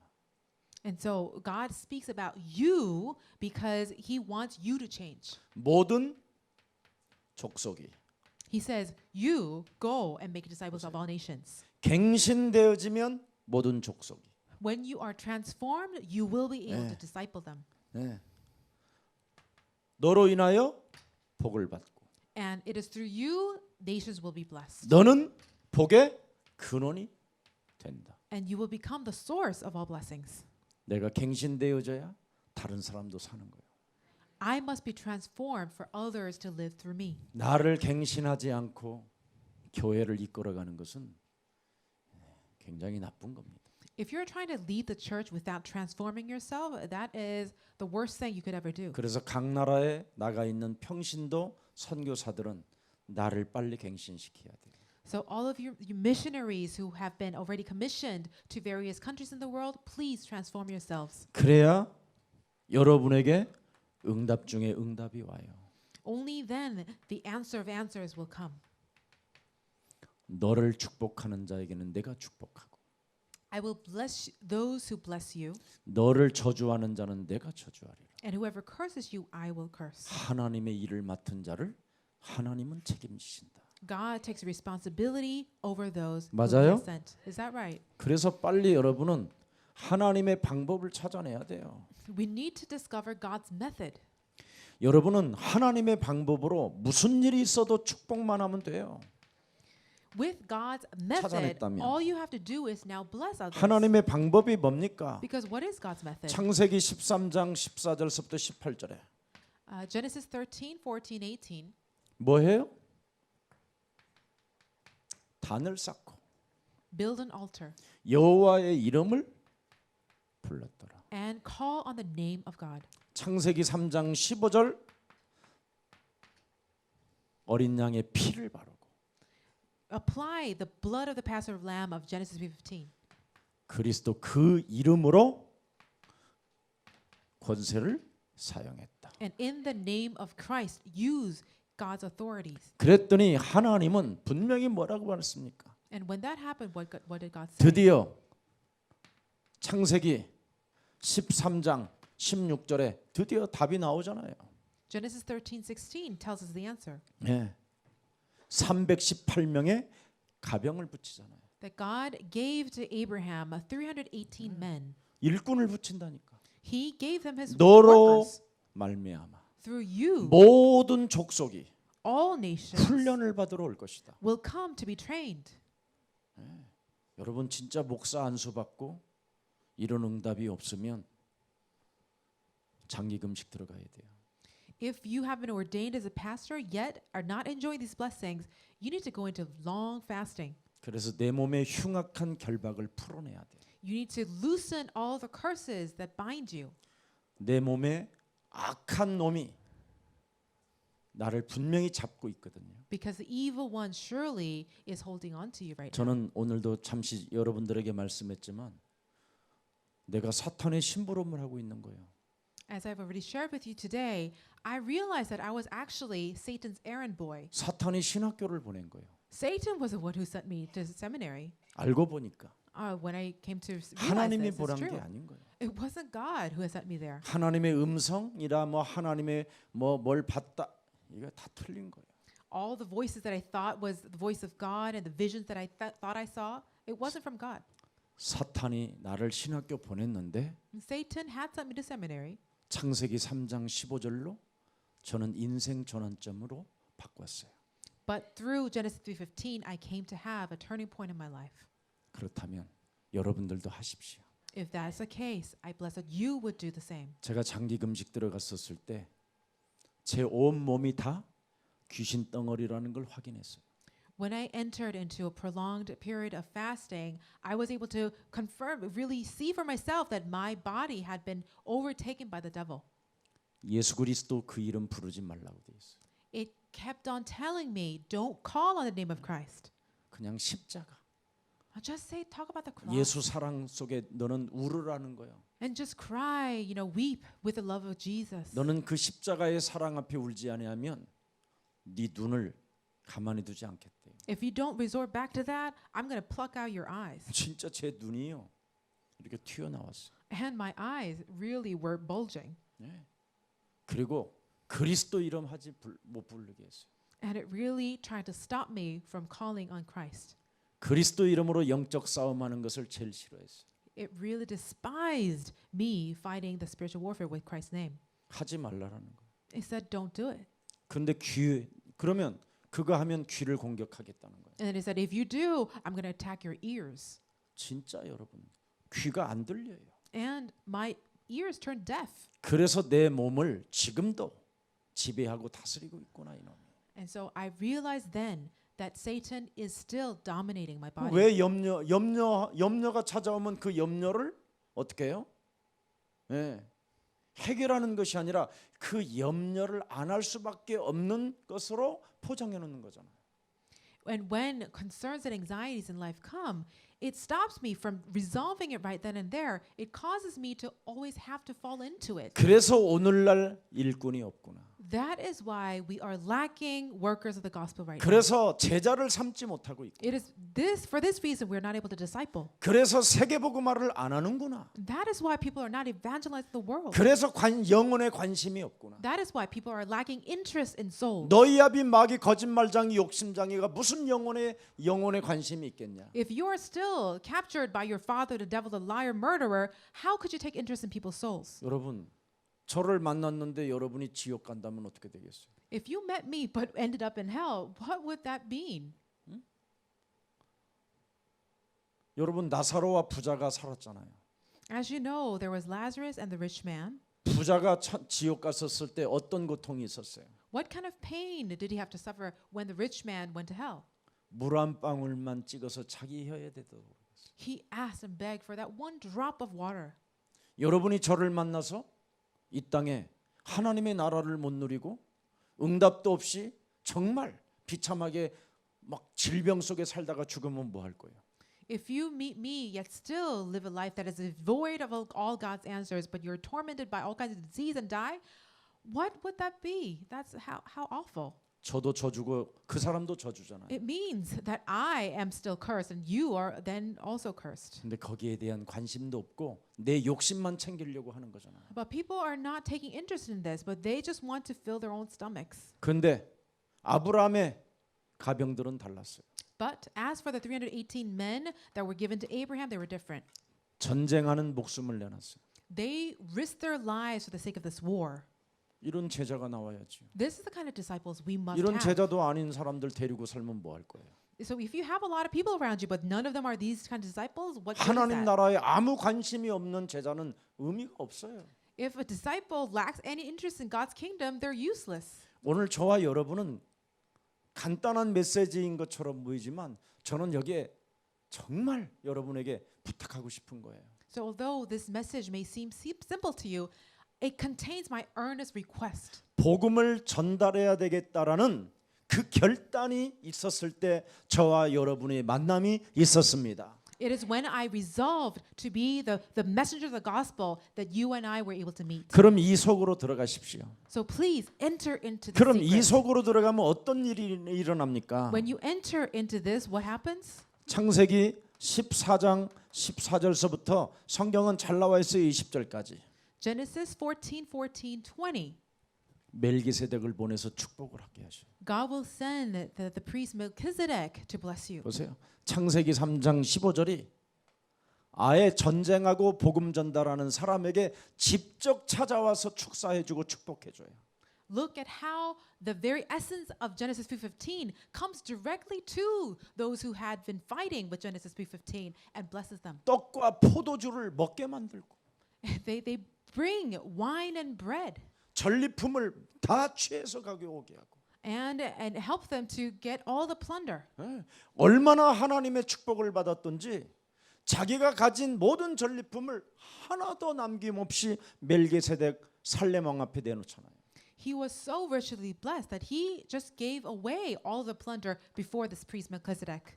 And so God speaks about you because he wants you to change. 모든 족속이 He says, you go and make disciples of all nations. 갱신되어지면 모든 족속이. When you are transformed, you will be able to 네. disciple them. 네. 너로 인하여 복을 받고 And it is through you, nations will be blessed. 너는 복의 근원이 된다. And you will become the source of all blessings. 내가 갱신되어져야 다른 사람도 사는 거예요. I must be transformed for others to live through me. 나를 갱신하지 않고 교회를 이끌어가는 것은 굉장히 나쁜 겁니다. If you're trying to lead the church without transforming yourself, that is the worst thing you could ever do. 그래서 각 나라에 나가 있는 평신도 선교사들은 나를 빨리 갱신시켜야 돼요. So all of you missionaries who have been already commissioned to various countries in the world, please transform yourselves. 그래야 여러분에게 응답 중에 응답이 와요. Only then the answer of answers will come. 너를 축복하는 자에게는 내가 축복하고 I will bless those who bless you, 너를 저주하는 자는 내가 저주하리라. and whoever curses you, I will curse. 하나님의 일을 맡은 자를 하나님은 책임지신다. God takes responsibility over those who 맞아요? He sent. Is that right? 그래서 빨리 여러분은 하나님의 방법을 찾아내야 돼요. We need to discover God's method. 여러분은 하나님의 방법으로 무슨 일이 있어도 축복만 하면 돼요. With God's method, 찾아냈다면. all you have to do is now bless others. 하나님의 방법이 뭡니까? Because what is God's method? 창세기 13장 14절부터 18절에 Genesis 13, 14, 18. 뭐 해요? 단을 쌓고 Build an altar 여호와의 이름을 불렀더라. and call on the name of God. 창세기 3장 15절 어린 양의 피를 바르고 Apply the blood of the Passover lamb of Genesis 3:15. 그리스도 그 이름으로 권세를 사용했다. And in the name of Christ, use God's authorities. 그랬더니 하나님은 분명히 뭐라고 말했습니까? And when that happened, what did God say? 드디어 창세기 13장 16절에 드디어 답이 나오잖아요. Genesis 13:16 tells us the answer. 네. 318명의 가병을 붙이잖아요. That God gave to Abraham 318 men. 일꾼을 붙인다니까. He gave them his 너로 workers. 말미암아 Through you, 모든 족속이 all nations 훈련을 받으러 올 것이다. will come to be trained. 여러분 진짜 목사 안수 받고 이런 응답이 없으면 장기 금식 들어가야 돼요. If you have been ordained as a pastor yet are not enjoying these blessings, you need to go into long fasting. 그래서 내 몸의 흉악한 결박을 풀어내야 돼. You need to loosen all the curses that bind you. 내 몸에 악한 놈이 나를 분명히 잡고 있거든요. Because the evil one surely is holding on to you right now. 저는 오늘도 잠시 여러분들에게 말씀했지만 내가 사탄의 심부름을 하고 있는 거예요. As I've already shared with you today, I realized that I was actually Satan's errand boy. 사탄이 신학교를 보낸 거예요. Satan was the one who sent me to seminary. 알고 보니까 When I came to realize 하나님이 this, it's 보란 게 true. 아닌 거예요. It wasn't God who had sent me there. 하나님의 음성이라 뭐 하나님의 뭐 뭘 봤다 이거 다 틀린 거예요. All the voices that I thought was the voice of God and the visions that I thought I saw, it wasn't from God. 사탄이 나를 신학교 보냈는데 Satan had sent me to seminary. 창세기 3장 15절로 저는 인생 전환점으로 바꿨어요. But through Genesis 3:15, I came to have a turning point in my life. 그렇다면 여러분들도 하십시오. If that's the case, I bless that you would do the same. 제가 장기 금식 들어갔었을 때 제 온 몸이 다 귀신 덩어리라는 걸 확인했어요. When I entered into a prolonged period of fasting, I was able to confirm, really see for myself that my body had been overtaken by the devil. 예수 그리스도 그 이름 부르지 말라고 돼 있어요. It kept on telling me, don't call on the name of Christ. 그냥 십자가. Just say, talk about the cross. 예수 사랑 속에 너는 울으라는 거예요. And just cry, weep with the love of Jesus. 너는 그 십자가의 사랑 앞에 울지 아니하면 네 눈을 가만히 두지 않겠대요. If you don't resort back to that, I'm going to pluck out your eyes. 진짜 제 눈이요 이렇게 튀어나왔어요. And my eyes really were bulging. 네. 그리고 그리스도 이름 하지 못 부르게 했어요. And it really tried to stop me from calling on Christ. 그리스도 이름으로 영적 싸움하는 것을 제일 싫어했어요. It really despised me fighting the spiritual warfare with Christ's name. 하지 말라라는 거예요. It said, don't do it. 근데 그러면 그거 하면 귀를 공격하겠다는 거예요. And then it said, if you do, I'm going to attack your ears. 진짜 여러분 귀가 안 들려요. And my ears turned deaf. 그래서 내 몸을 지금도 지배하고 다스리고 있구나 이놈이. And so I realized then that Satan is still dominating my body. 왜 염려가 찾아오면 그 염려를 어떻게 해요? 예. 해결하는 것이 아니라 그 염려를 안 할 수밖에 없는 것으로 포장해 놓는 거잖아요. And when concerns and anxieties in life come, it stops me from resolving it right then and there. It causes me to always have to fall into it. 그래서 오늘날 일꾼이 없구나. That is why we are lacking workers of the gospel right now. 그래서 제자를 삼지 못하고 있고. It is this for this reason we're not able to disciple. 그래서 세계복음화를 안 하는구나. That is why people are not evangelizing the world. 그래서 영혼에 관심이 없구나. That is why people are lacking interest in souls. 너희 아비 마귀 거짓말장이 욕심장이가 무슨 영혼에 관심이 있겠냐? If you are still captured by your father, the devil, the liar, murderer, how could you take interest in people's souls? 여러분, 저를 만났는데 여러분이 지옥 간다면 어떻게 되겠어요? If you met me but ended up in hell, what would that mean? 여러분 나사로와 부자가 살았잖아요. As you know, there was Lazarus and the rich man. 부자가 지옥 갔었을 때 어떤 고통이 있었어요? What kind of pain did he have to suffer when the rich man went to hell? 물 한 방울만 찍어서 자기 혀에 대도록. He asked and begged for that one drop of water. 여러분이 저를 만나서 이 땅에 하나님의 나라를 못 누리고 응답도 없이 정말 비참하게 막 질병 속에 살다가 죽으면 뭐 할 거예요? If you meet me yet still live a life that is devoid of all God's answers, but you're tormented by all kinds of disease and die, what would that be? That's how awful. 저도 져주고 그 사람도 져주잖아요. It means that I am still cursed and you are then also cursed. 근데 거기에 대한 관심도 없고 내 욕심만 챙기려고 하는 거잖아요. But people are not taking interest in this, but they just want to fill their own stomachs. 근데 아브라함의 가병들은 달랐어요. But as for the 318 men that were given to Abraham, they were different. 전쟁하는 목숨을 내놨어요. They risked their lives for the sake of this war. 이런 제자가 나와야지. This is the kind of disciples we must 이런 have. 제자도 아닌 사람들 데리고 살면 뭐 할 거예요? So if you have a lot of people around you, but none of them are these kind of disciples, what good is 하나님 that? 나라에 아무 관심이 없는 제자는 의미가 없어요. If a disciple lacks any interest in God's kingdom, they're useless. 오늘 저와 여러분은 간단한 메시지인 것처럼 보이지만 저는 여기에 정말 여러분에게 부탁하고 싶은 거예요. So although this message may seem simple to you, it contains my earnest request. 복음을 전달해야 되겠다라는 그 결단이 있었을 때 저와 여러분의 만남이 있었습니다. It is when I resolved to be the messenger of the gospel that you and I were able to meet. 그럼 이 속으로 들어가십시오. So please enter into the 그럼 이 secret. 속으로 들어가면 어떤 일이 일어납니까? When you enter into this, what happens? 창세기 14장 14절서부터 성경은 잘 나와 있어요. 20절까지. Genesis 14, 20. 멜기세덱을 보내서 축복을 하게 하셔. God will send the priest Melchizedek to bless you. 보세요. 창세기 3장 15절이 아예 전쟁하고 복음 전달하는 사람에게 직접 찾아와서 축사해주고 축복해줘요. Look at how the very essence of Genesis 3:15 comes directly to those who had been fighting with Genesis 3:15 and blesses them. 떡과 포도주를 먹게 만들고 They bring wine and bread 전리품을 다 취해서 가게 오게 하고 and help them to get all the plunder. 얼마나 하나님의 축복을 받았던지 자기가 가진 모든 전리품을 하나도 남김없이 멜기세덱 살렘왕 앞에 내놓잖아요. He was so richly blessed that he just gave away all the plunder before this priest Melchizedek.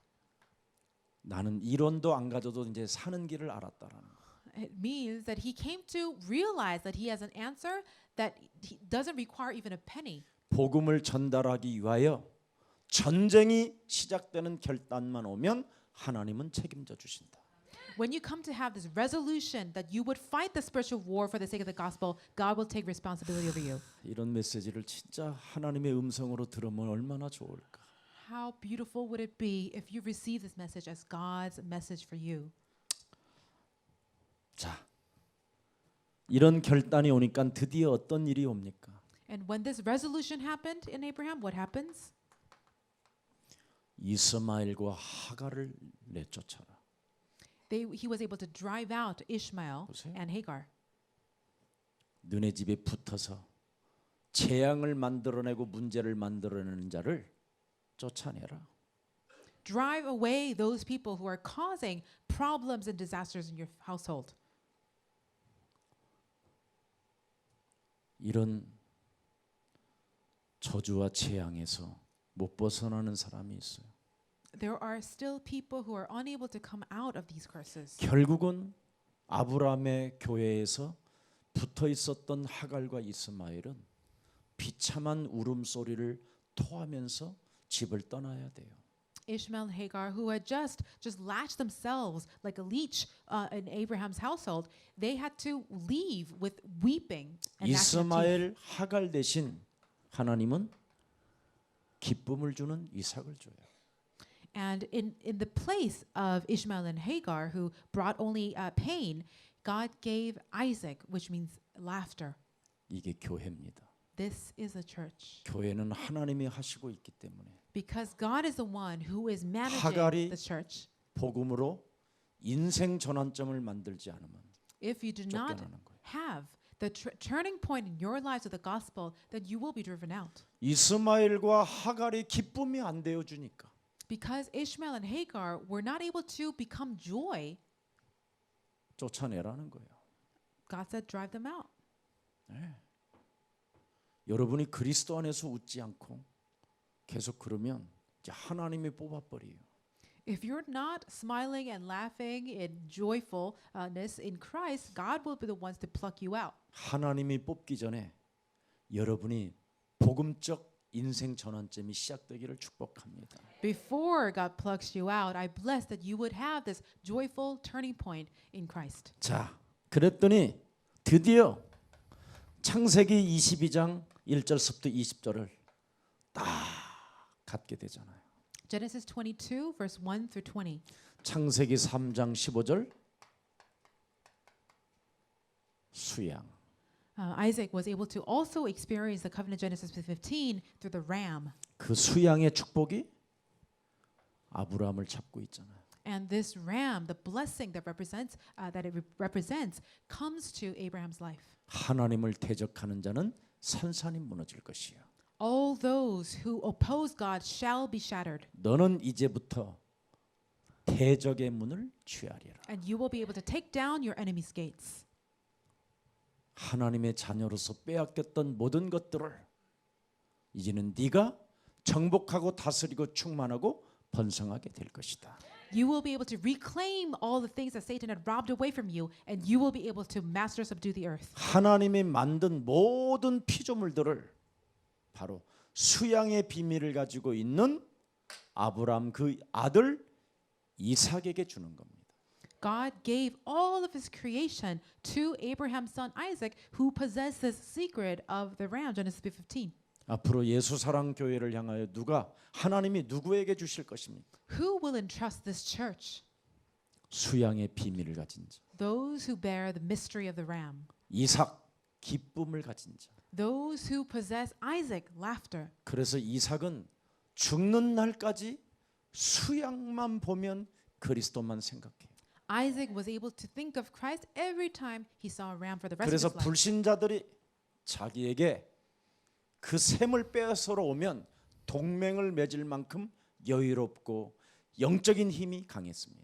나는 이론도 안 가져도 이제 사는 길을 알았다라는 거. It means that he came to realize that he has an answer that he doesn't require even a penny. 복음을 전달하기 위하여 전쟁이 시작되는 결단만 오면 하나님은 책임져 주신다. When you come to have this resolution that you would fight the spiritual war for the sake of the gospel, God will take responsibility over you. 이런 메시지를 진짜 하나님의 음성으로 들으면 얼마나 좋을까. How beautiful would it be if you receive this message as God's message for you? 자, 이런 결단이 오니까 드디어 어떤 일이 옵니까? And when this resolution happened in Abraham, what happens? 이스마엘과 하갈을 내쫓아라. He was able to drive out Ishmael 보세요. and Hagar. 너네 집에 붙어서 재앙을 만들어내고 문제를 만들어내는 자를 쫓아내라. Drive away those people who are causing problems and disasters in your household. 이런 저주와 재앙에서 못 벗어나는 사람이 있어요. there are still people who are unable to come out of these curses. 결국은 아브라함의 교회에서 붙어 있었던 하갈과 이스마엘은 비참한 울음소리를 토하면서 집을 떠나야 돼요. Ishmael and Hagar, who had just latched themselves like a leech in Abraham's household, they had to leave with weeping and gnashing of teeth. 이스마엘 하갈 대신 하나님은 기쁨을 주는 이삭을 줘요. And in the place of Ishmael and Hagar, who brought only pain, God gave Isaac, which means laughter. 이게 교회입니다. This is a church. 교회는 하나님이 하시고 있기 때문에 Because God is the one who is managing 하갈이 the church. 복음으로 인생 전환점을 만들지 않으면 If you do not 쫓겨나는 거예요. have the turning point in your lives with the gospel, then you will be driven out. 이스마엘과 하갈이 기쁨이 안 되어 주니까 Because Ishmael and Hagar were not able to become joy, 쫓아내라는 거예요. God said, drive them out. 여러분이 그리스도 안에서 웃지 않고 계속 그러면 이제 하나님이 뽑아버려요. If you're not smiling and laughing in joyfulness in Christ, God will be the ones to pluck you out. 하나님이 뽑기 전에 여러분이 복음적 인생 전환점이 시작되기를 축복합니다. Before God plucks you out, I bless that you would have this joyful turning point in Christ. 자, 그랬더니 드디어 창세기 22장 1절부터 20절을 딱 갖게 되잖아요. Genesis 22, verse 1 through 20. 창세기 3장 15절 수양. Isaac was able to also experience the covenant Genesis 15 through the ram. 그 수양의 축복이 아브라함을 잡고 있잖아요. And this ram, the blessing that represents, comes to Abraham's life. 하나님을 대적하는 자는 산산이 무너질 것이요. All those who oppose God shall be shattered, 너는 이제부터 대적의 문을 취하리라. and you will be able to take down your enemy's gates. 하나님의 자녀로서 빼앗겼던 모든 것들을 이제는 네가 정복하고 다스리고 충만하고 번성하게 될 것이다. You will be able to reclaim all the things that Satan had robbed away from you, and you will be able to master, subdue the earth. 하나님이 만든 모든 피조물들을 바로 수양의 비밀을 가지고 있는 아브라함 그 아들 이삭에게 주는 겁니다. God gave all of his creation to Abraham's son Isaac, who possessed this secret of the ram, Genesis 15. 앞으로 예수 사랑 교회를 향하여 하나님이 누구에게 주실 것입니까? Who will entrust this church? 수양의 비밀을 가진 자. Those who bear the mystery of the ram. 이삭 기쁨을 가진 자. Those who possess Isaac, laughter. 그래서 이삭은 죽는 날까지 수양만 보면 그리스도만 생각해요. Isaac was able to think of Christ every time he saw a ram for the rest 그래서 of his life. 불신자들이 자기에게 그 샘을 빼앗으러 오면 동맹을 맺을 만큼 여유롭고 영적인 힘이 강했습니다.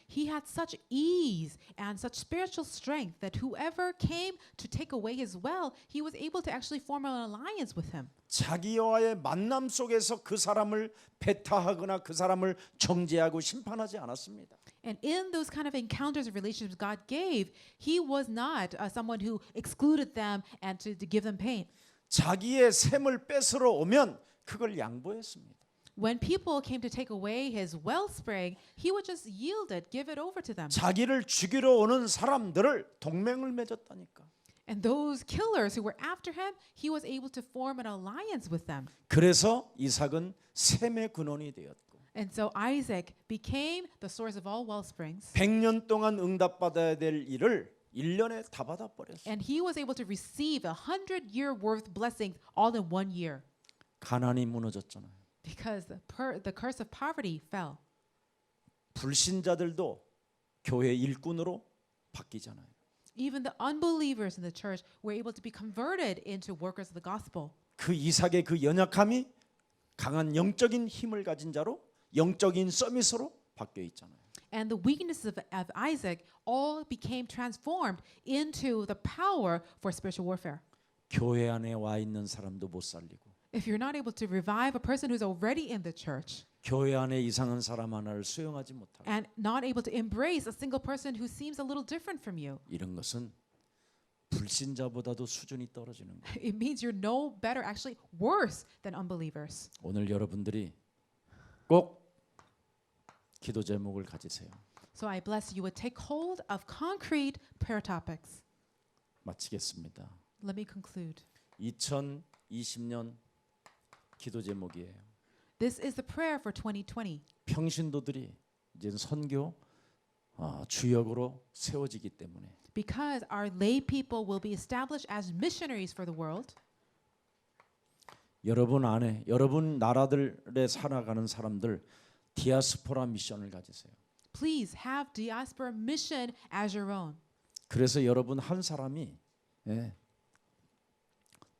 He had such ease and such spiritual strength that whoever came to take away his well, he was able to actually form an alliance with him. 자기와의 만남 속에서 그 사람을 배타하거나 그 사람을 정죄하고 심판하지 않았습니다. And in those kind of encounters and relationships God gave, he was not someone who excluded them and to give them pain. 자기의 샘을 뺏으러 오면 그걸 양보했습니다. When people came to take away his wellspring, he would just yield it, give it over to them. 자기를 죽이러 오는 사람들을 동맹을 맺었다니까. And those killers who were after him, he was able to form an alliance with them. 그래서 이삭은 샘의 근원이 되었고 And so Isaac became the source of all wellsprings. 100년 동안 응답받아야 될 일을 1년에 다 받아버렸어요. And he was able to receive 100-year worth blessings all in 1 year. 가난이 무너졌잖아요. Because the curse of poverty fell. 불신자들도 교회 일꾼으로 바뀌잖아요. Even the unbelievers in the church were able to be converted into workers of the gospel. 그 이삭의 그 연약함이 강한 영적인 힘을 가진 자로 영적인 서밋으로 바뀌어 있잖아요. And the weaknesses of Isaac all became transformed into the power for spiritual warfare. 교회 안에 와 있는 사람도 못 살리고 If you're not able to revive a person who's already in the church, 교회 안에 이상한 사람 하나를 수용하지 못하고 and not able to embrace a single person who seems a little different from you. 이런 것은 불신자보다도 수준이 떨어지는 거예요. It means you're no better, actually worse than unbelievers. 오늘 여러분들이 꼭 기도 제목을 가지세요. So I bless you would take hold of concrete prayer topics. 마치겠습니다. Let me conclude. 2020년 기도 제목이에요. This is the prayer for 2020. 평신도들이 이제 선교 주역으로 세워지기 때문에 Because our lay people will be established as missionaries for the world. 여러분 안에 여러분 나라들에 살아가는 사람들 디아스포라 미션을 가지세요. Please have diaspora mission as your own. 그래서 여러분 한 사람이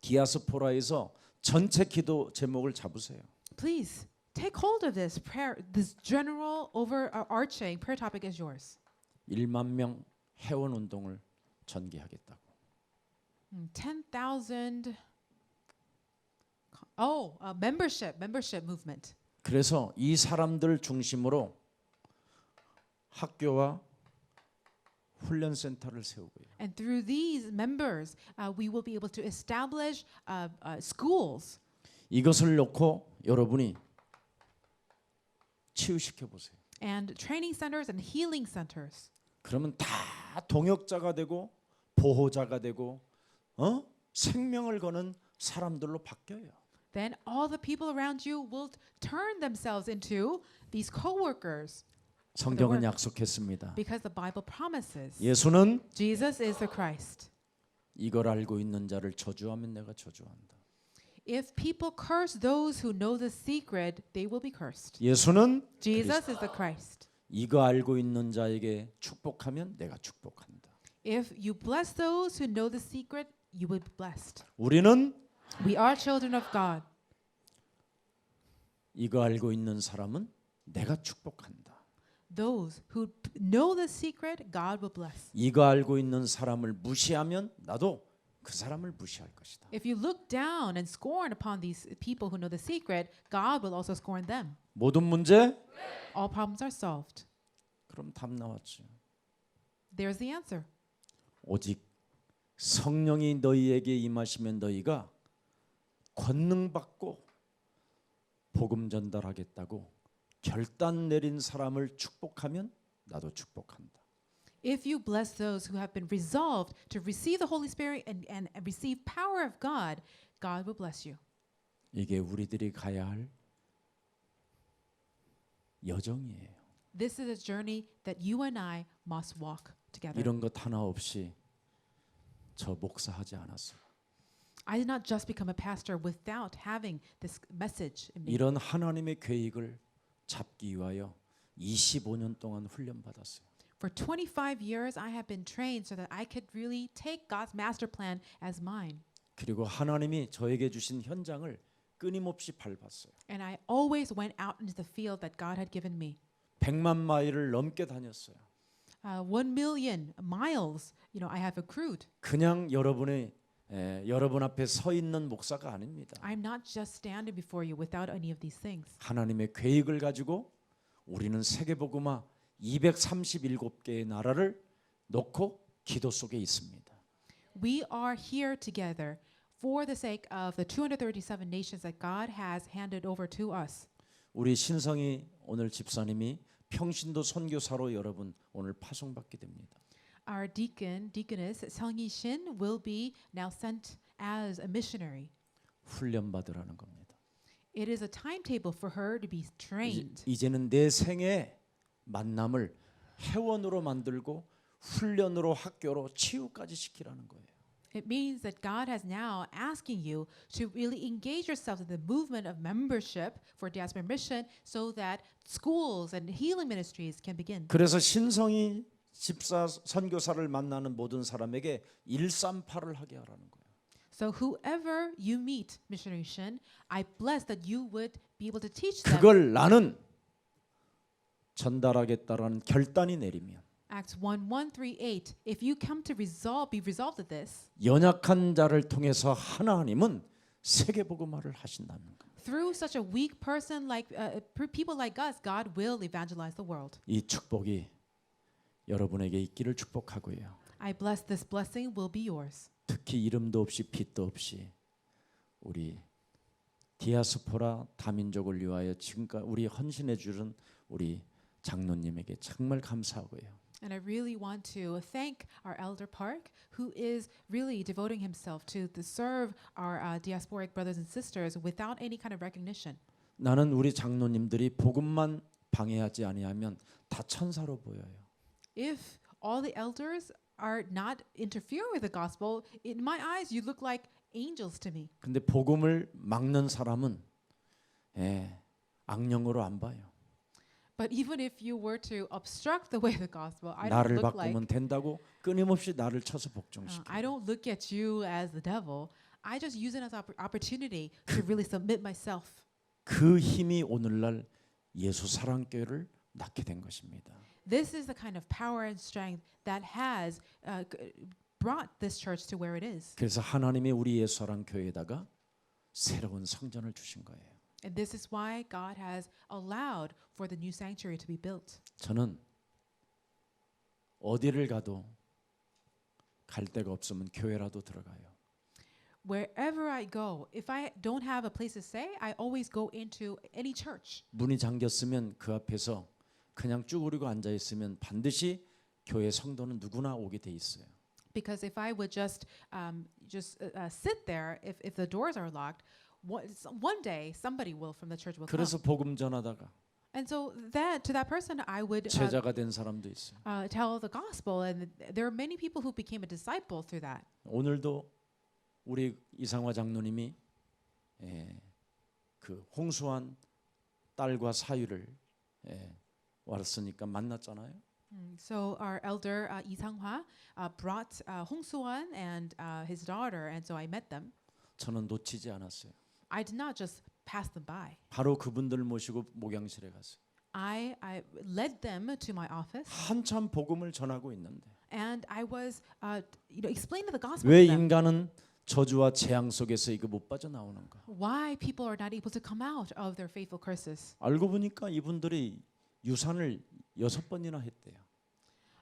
디아스포라에서 전체 기도 제목을 잡으세요. Please take hold of this prayer, this general overarching prayer topic is yours. 1만 명 회원 운동을 전개하겠다고. 10,000 membership movement. 그래서 이 사람들 중심으로 학교와 훈련 센터를 세우고요. And through these members, we will be able to establish schools. 이것을 놓고 여러분이 치유시켜 보세요. And training centers and healing centers. 그러면 다 동역자가 되고 보호자가 되고 생명을 거는 사람들로 바뀌어요. Then all the people around you will turn themselves into these co-workers. 성경은 약속했습니다. Because the Bible promises 예수는 Jesus is the Christ. 이걸 알고 있는 자를 저주하면 내가 저주한다. If people curse those who know the secret, they will be cursed. 예수는 Jesus is the Christ. 이거 알고 있는 자에게 축복하면 내가 축복한다. If you bless those who know the secret, you will be blessed. 우리는 We are children of God. 이거 알고 있는 사람은 내가 축복한다. Those who know the secret, God will bless. 이거 알고 있는 사람을 무시하면 나도 그 사람을 무시할 것이다. If you look down and scorn upon these people who know the secret, God will also scorn them. 모든 문제? All problems are solved. 그럼 답 나왔죠. There's the answer. 오직 성령이 너희에게 임하시면 너희가 권능 받고 복음 전달하겠다고 결단 내린 사람을 축복하면 나도 축복한다. If you bless those who have been resolved to receive the Holy Spirit and receive power of God, God will bless you. 이게 우리들이 가야 할 여정이에요. This is a journey that you and I must walk together. 이런 것 하나 없이 저 목사하지 않았어요. I did not just become a pastor without having this message in me. 이런 하나님의 계획을 잡기 위하여 25년 동안 훈련 받았어요. For 25 years, I have been trained so that I could really take God's master plan as mine. 그리고 하나님이 저에게 주신 현장을 끊임없이 밟았어요. And I always went out into the field that God had given me. 100만 마일을 넘게 다녔어요. 1 million miles, I have accrued. 그냥 여러분 앞에 서 있는 목사가 아닙니다. I'm not just standing before you without any of these things. 하나님의 계획을 가지고 우리는 세계복음화 237개의 나라를 놓고 기도 속에 있습니다. We are here together for the sake of the 237 nations that God has handed over to us. 우리 신성희 오늘 집사님이 평신도 선교사로 여러분 오늘 파송받게 됩니다. Our deaconess Seong-hee Shin will be now sent as a missionary. 훈련 받으라는 겁니다. It is a timetable for her to be trained. 이제는 내 생애 만남을 회원으로 만들고 훈련으로 학교로 치유까지 시키라는 거예요. It means that God has now asking you to really engage yourself in the movement of membership for diaspora mission so that schools and healing ministries can begin. 그래서 신성희 집사 선교사를 만나는 모든 사람에게 138을 하게 하라는 거예요. So whoever you meet, missionary Shin, I bless that you would be able to teach them. 그걸 나는 전달하겠다라는 결단이 내리면 Acts 1:138. If you come to be resolved of this, 연약한 자를 통해서 하나님은 세계복음화를 하신다는 거예요. through such a weak person like people like us, God will evangelize the world. 이 축복이 여러분에게 있기를 축복하고요. I bless this blessing will be yours. 특히 이름도 없이 빛도 없이 우리 디아스포라 다민족을 위하여 지금까지 우리 헌신해 주는 우리 장로님에게 정말 감사하고요. And I really want to thank our elder Park, who is really devoting himself to serve our diasporic brothers and sisters without any kind of recognition. 나는 우리 장로님들이 복음만 방해하지 아니하면 다 천사로 보여요. If all the elders are not interfering with the gospel, in my eyes, you look like angels to me. 근데 복음을 막는 사람은 악령으로 안 봐요. But even if you were to obstruct the way of the gospel, I don't 나를 look like 바꾸면 된다고 끊임없이 나를 쳐서 복종시켜. I don't look at you as the devil. I just use it as an opportunity to really submit myself. 그 힘이 오늘날 예수 사랑교회를 낳게 된 것입니다. This is the kind of power and strength that has brought this church to where it is. 그래서 하나님이 우리 예수 사랑교회에다가 새로운 성전을 주신 거예요. And this is why God has allowed for the new sanctuary to be built. 저는 어디를 가도 갈 데가 없으면 교회라도 들어가요. Wherever I go, if I don't have a place to stay, I always go into any church. 문이 잠겼으면 그 앞에서 그냥 쭈그리고 앉아 있으면 반드시 교회 성도는 누구나 오게 돼 있어요. Because if I would just sit there, if the doors are locked, one day somebody will from the church will come. 그래서 복음 전하다가 And so that to that person, I would 제자가 된 사람도 있어요. tell the gospel, and there are many people who became a disciple through that. 오늘도 우리 이상화 장로님이 그 홍수환 딸과 사위를 왔으니까 만났잖아요. So our elder Lee Sang-hwa brought Hong Soo-won and his daughter, and so I met them. 저는 놓치지 않았어요. I did not just pass them by. 바로 그분들 모시고 목양실에 갔어요. I led them to my office, 한참 복음을 전하고 있는데 and I was explaining the gospel 왜 to them. 인간은 저주와 재앙 속에서 이거 못 빠져나오는가? Why people are not able to come out of their faithful curses. 알고 보니까 이분들이 유산을 6번이나 했대요.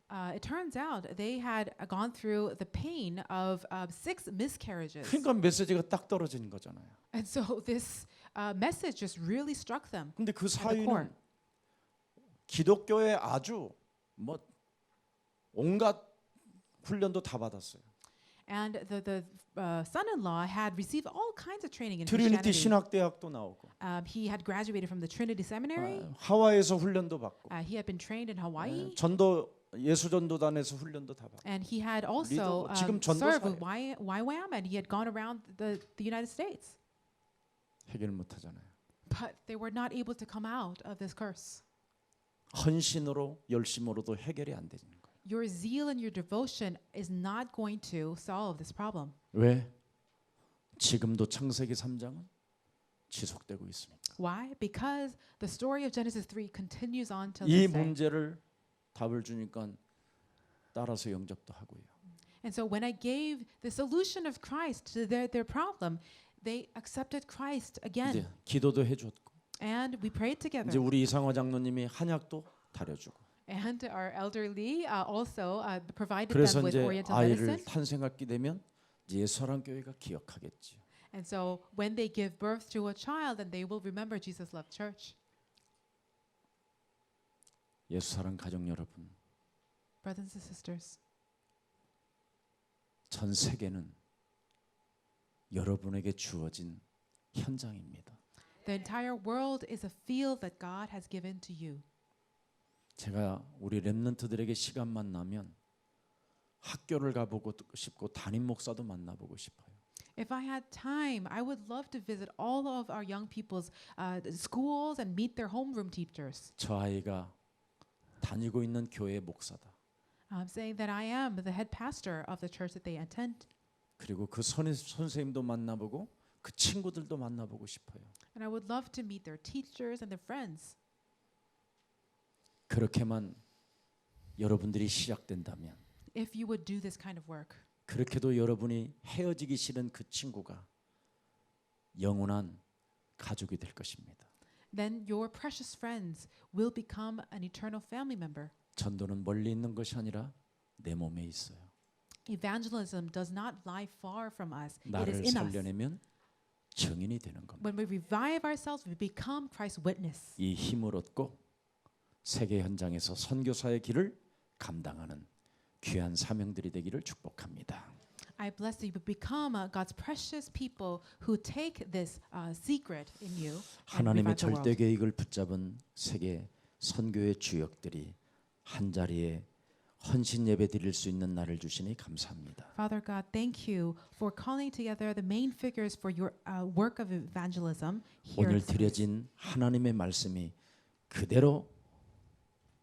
It turns out they had gone through the pain of 6 miscarriages. 그러니까 메시지가 딱 떨어지는 거잖아요. And so this message just really struck them. 근데 그 the core. 사위는 기독교에 아주 뭐 온갖 훈련도 다 받았어요. And the son-in-law had received all kinds of training in 트리니티 Christianity. 신학대학도 나오고 He had graduated from the Trinity Seminary. 하와이에서 훈련도 받고 He had been trained in Hawaii. 전도 예수전도단에서 훈련도 다 받고 And he had also 리더고 지금 served with 전도사예요. YWAM, and he had gone around the United States. 해결 못 하잖아요. But they were not able to come out of this curse. 헌신으로 열심으로도 해결이 안 되는 거예요. Your zeal and your devotion is not going to solve this problem. 왜? 지금도 창세기 3장은 지속되고 있습니다. Why? Because the story of Genesis 3 continues on till 이 this day. 문제를 답을 주니까 따라서 영접도 하고요. And so when I gave the solution of Christ to their problem, they accepted Christ again. 이제 기도도 해줬고 And we prayed 이제 together. 우리 이상화 장로님이 한약도 다려주고 And our elderly also provided 그래서 them with 이제 Oriental 아이를 medicine. 탄생하게 되면 이제 예수사랑교회가 기억하겠지. And so when they give birth to a child, then they will remember Jesus Love Church. 예수사랑 가족 여러분, Brothers and sisters, 전 세계는 여러분에게 주어진 현장입니다. the entire world is a field that God has given to you. 제가 우리 렘넌트들에게 시간만 나면 학교를 가보고 싶고 담임 목사도 만나보고 싶어요. If I had time, I would love to visit all of our young people's schools and meet their homeroom teachers. 저 아이가 다니고 있는 교회 목사다. I'm saying that I am the head pastor of the church that they attend. 그리고 그 선생님도 만나보고 그 친구들도 만나보고 싶어요. And I would love to meet their teachers and their friends. 그렇게만 여러분들이 시작된다면 If you would do this kind of work, 그렇게도 여러분이 헤어지기 싫은 그 친구가 영원한 가족이 될 것입니다. Then your precious friends will become an eternal family member. 전도는 멀리 있는 것이 아니라 내 몸에 있어요. Evangelism does not lie far from us. It is 나를 in us. 살려내면 증인이 되는 겁니다. When we revive ourselves, we become Christ's witness. 이 힘을 얻고 세계 현장에서 선교사의 길을 감당하는 귀한 사명들이 되기를 축복합니다. I bless that you would become God's precious people who take this secret in you and 하나님의 revive the world. 절대 계획을 붙잡은 세계 선교의 주역들이 한 자리에 헌신 예배 드릴 수 있는 날을 주시니 감사합니다. Father God, thank you for calling together the main figures for your work of evangelism here. 오늘 at Grace. 드려진 하나님의 말씀이 그대로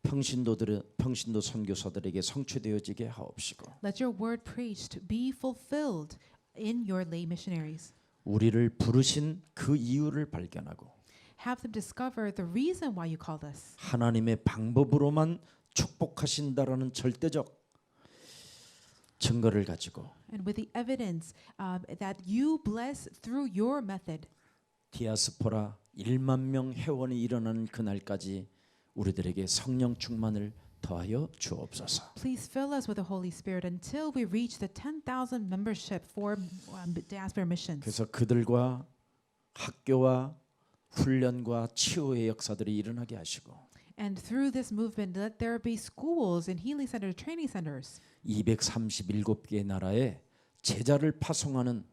평신도 선교사들에게 성취되어지게 하옵시고 Let your word preached be fulfilled in your lay missionaries. 우리를 부르신 그 이유를 발견하고 Have them discover the reason why you called us. 하나님의 방법으로만 축복하신다라는 절대적 증거를 가지고 And with the evidence that you bless through your method, 디아스포라 1만 명 회원이 일어나는 그날까지 우리들에게 성령 충만을 더하여 주옵소서. please fill us with the Holy Spirit until we reach the 10,000 membership for diaspora missions. 그래서 그들과 학교와 훈련과 치유의 역사들이 일어나게 하시고 And through this movement, let there be schools and healing centers, training centers. 237개 나라에 제자를 파송하는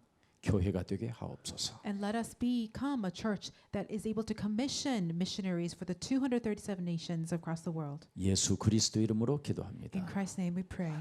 교회가 되게 하옵소서. And let us become a church that is able to commission missionaries for the 237 nations across the world. 예수 그리스도 이름으로 기도합니다. In Christ's name we pray.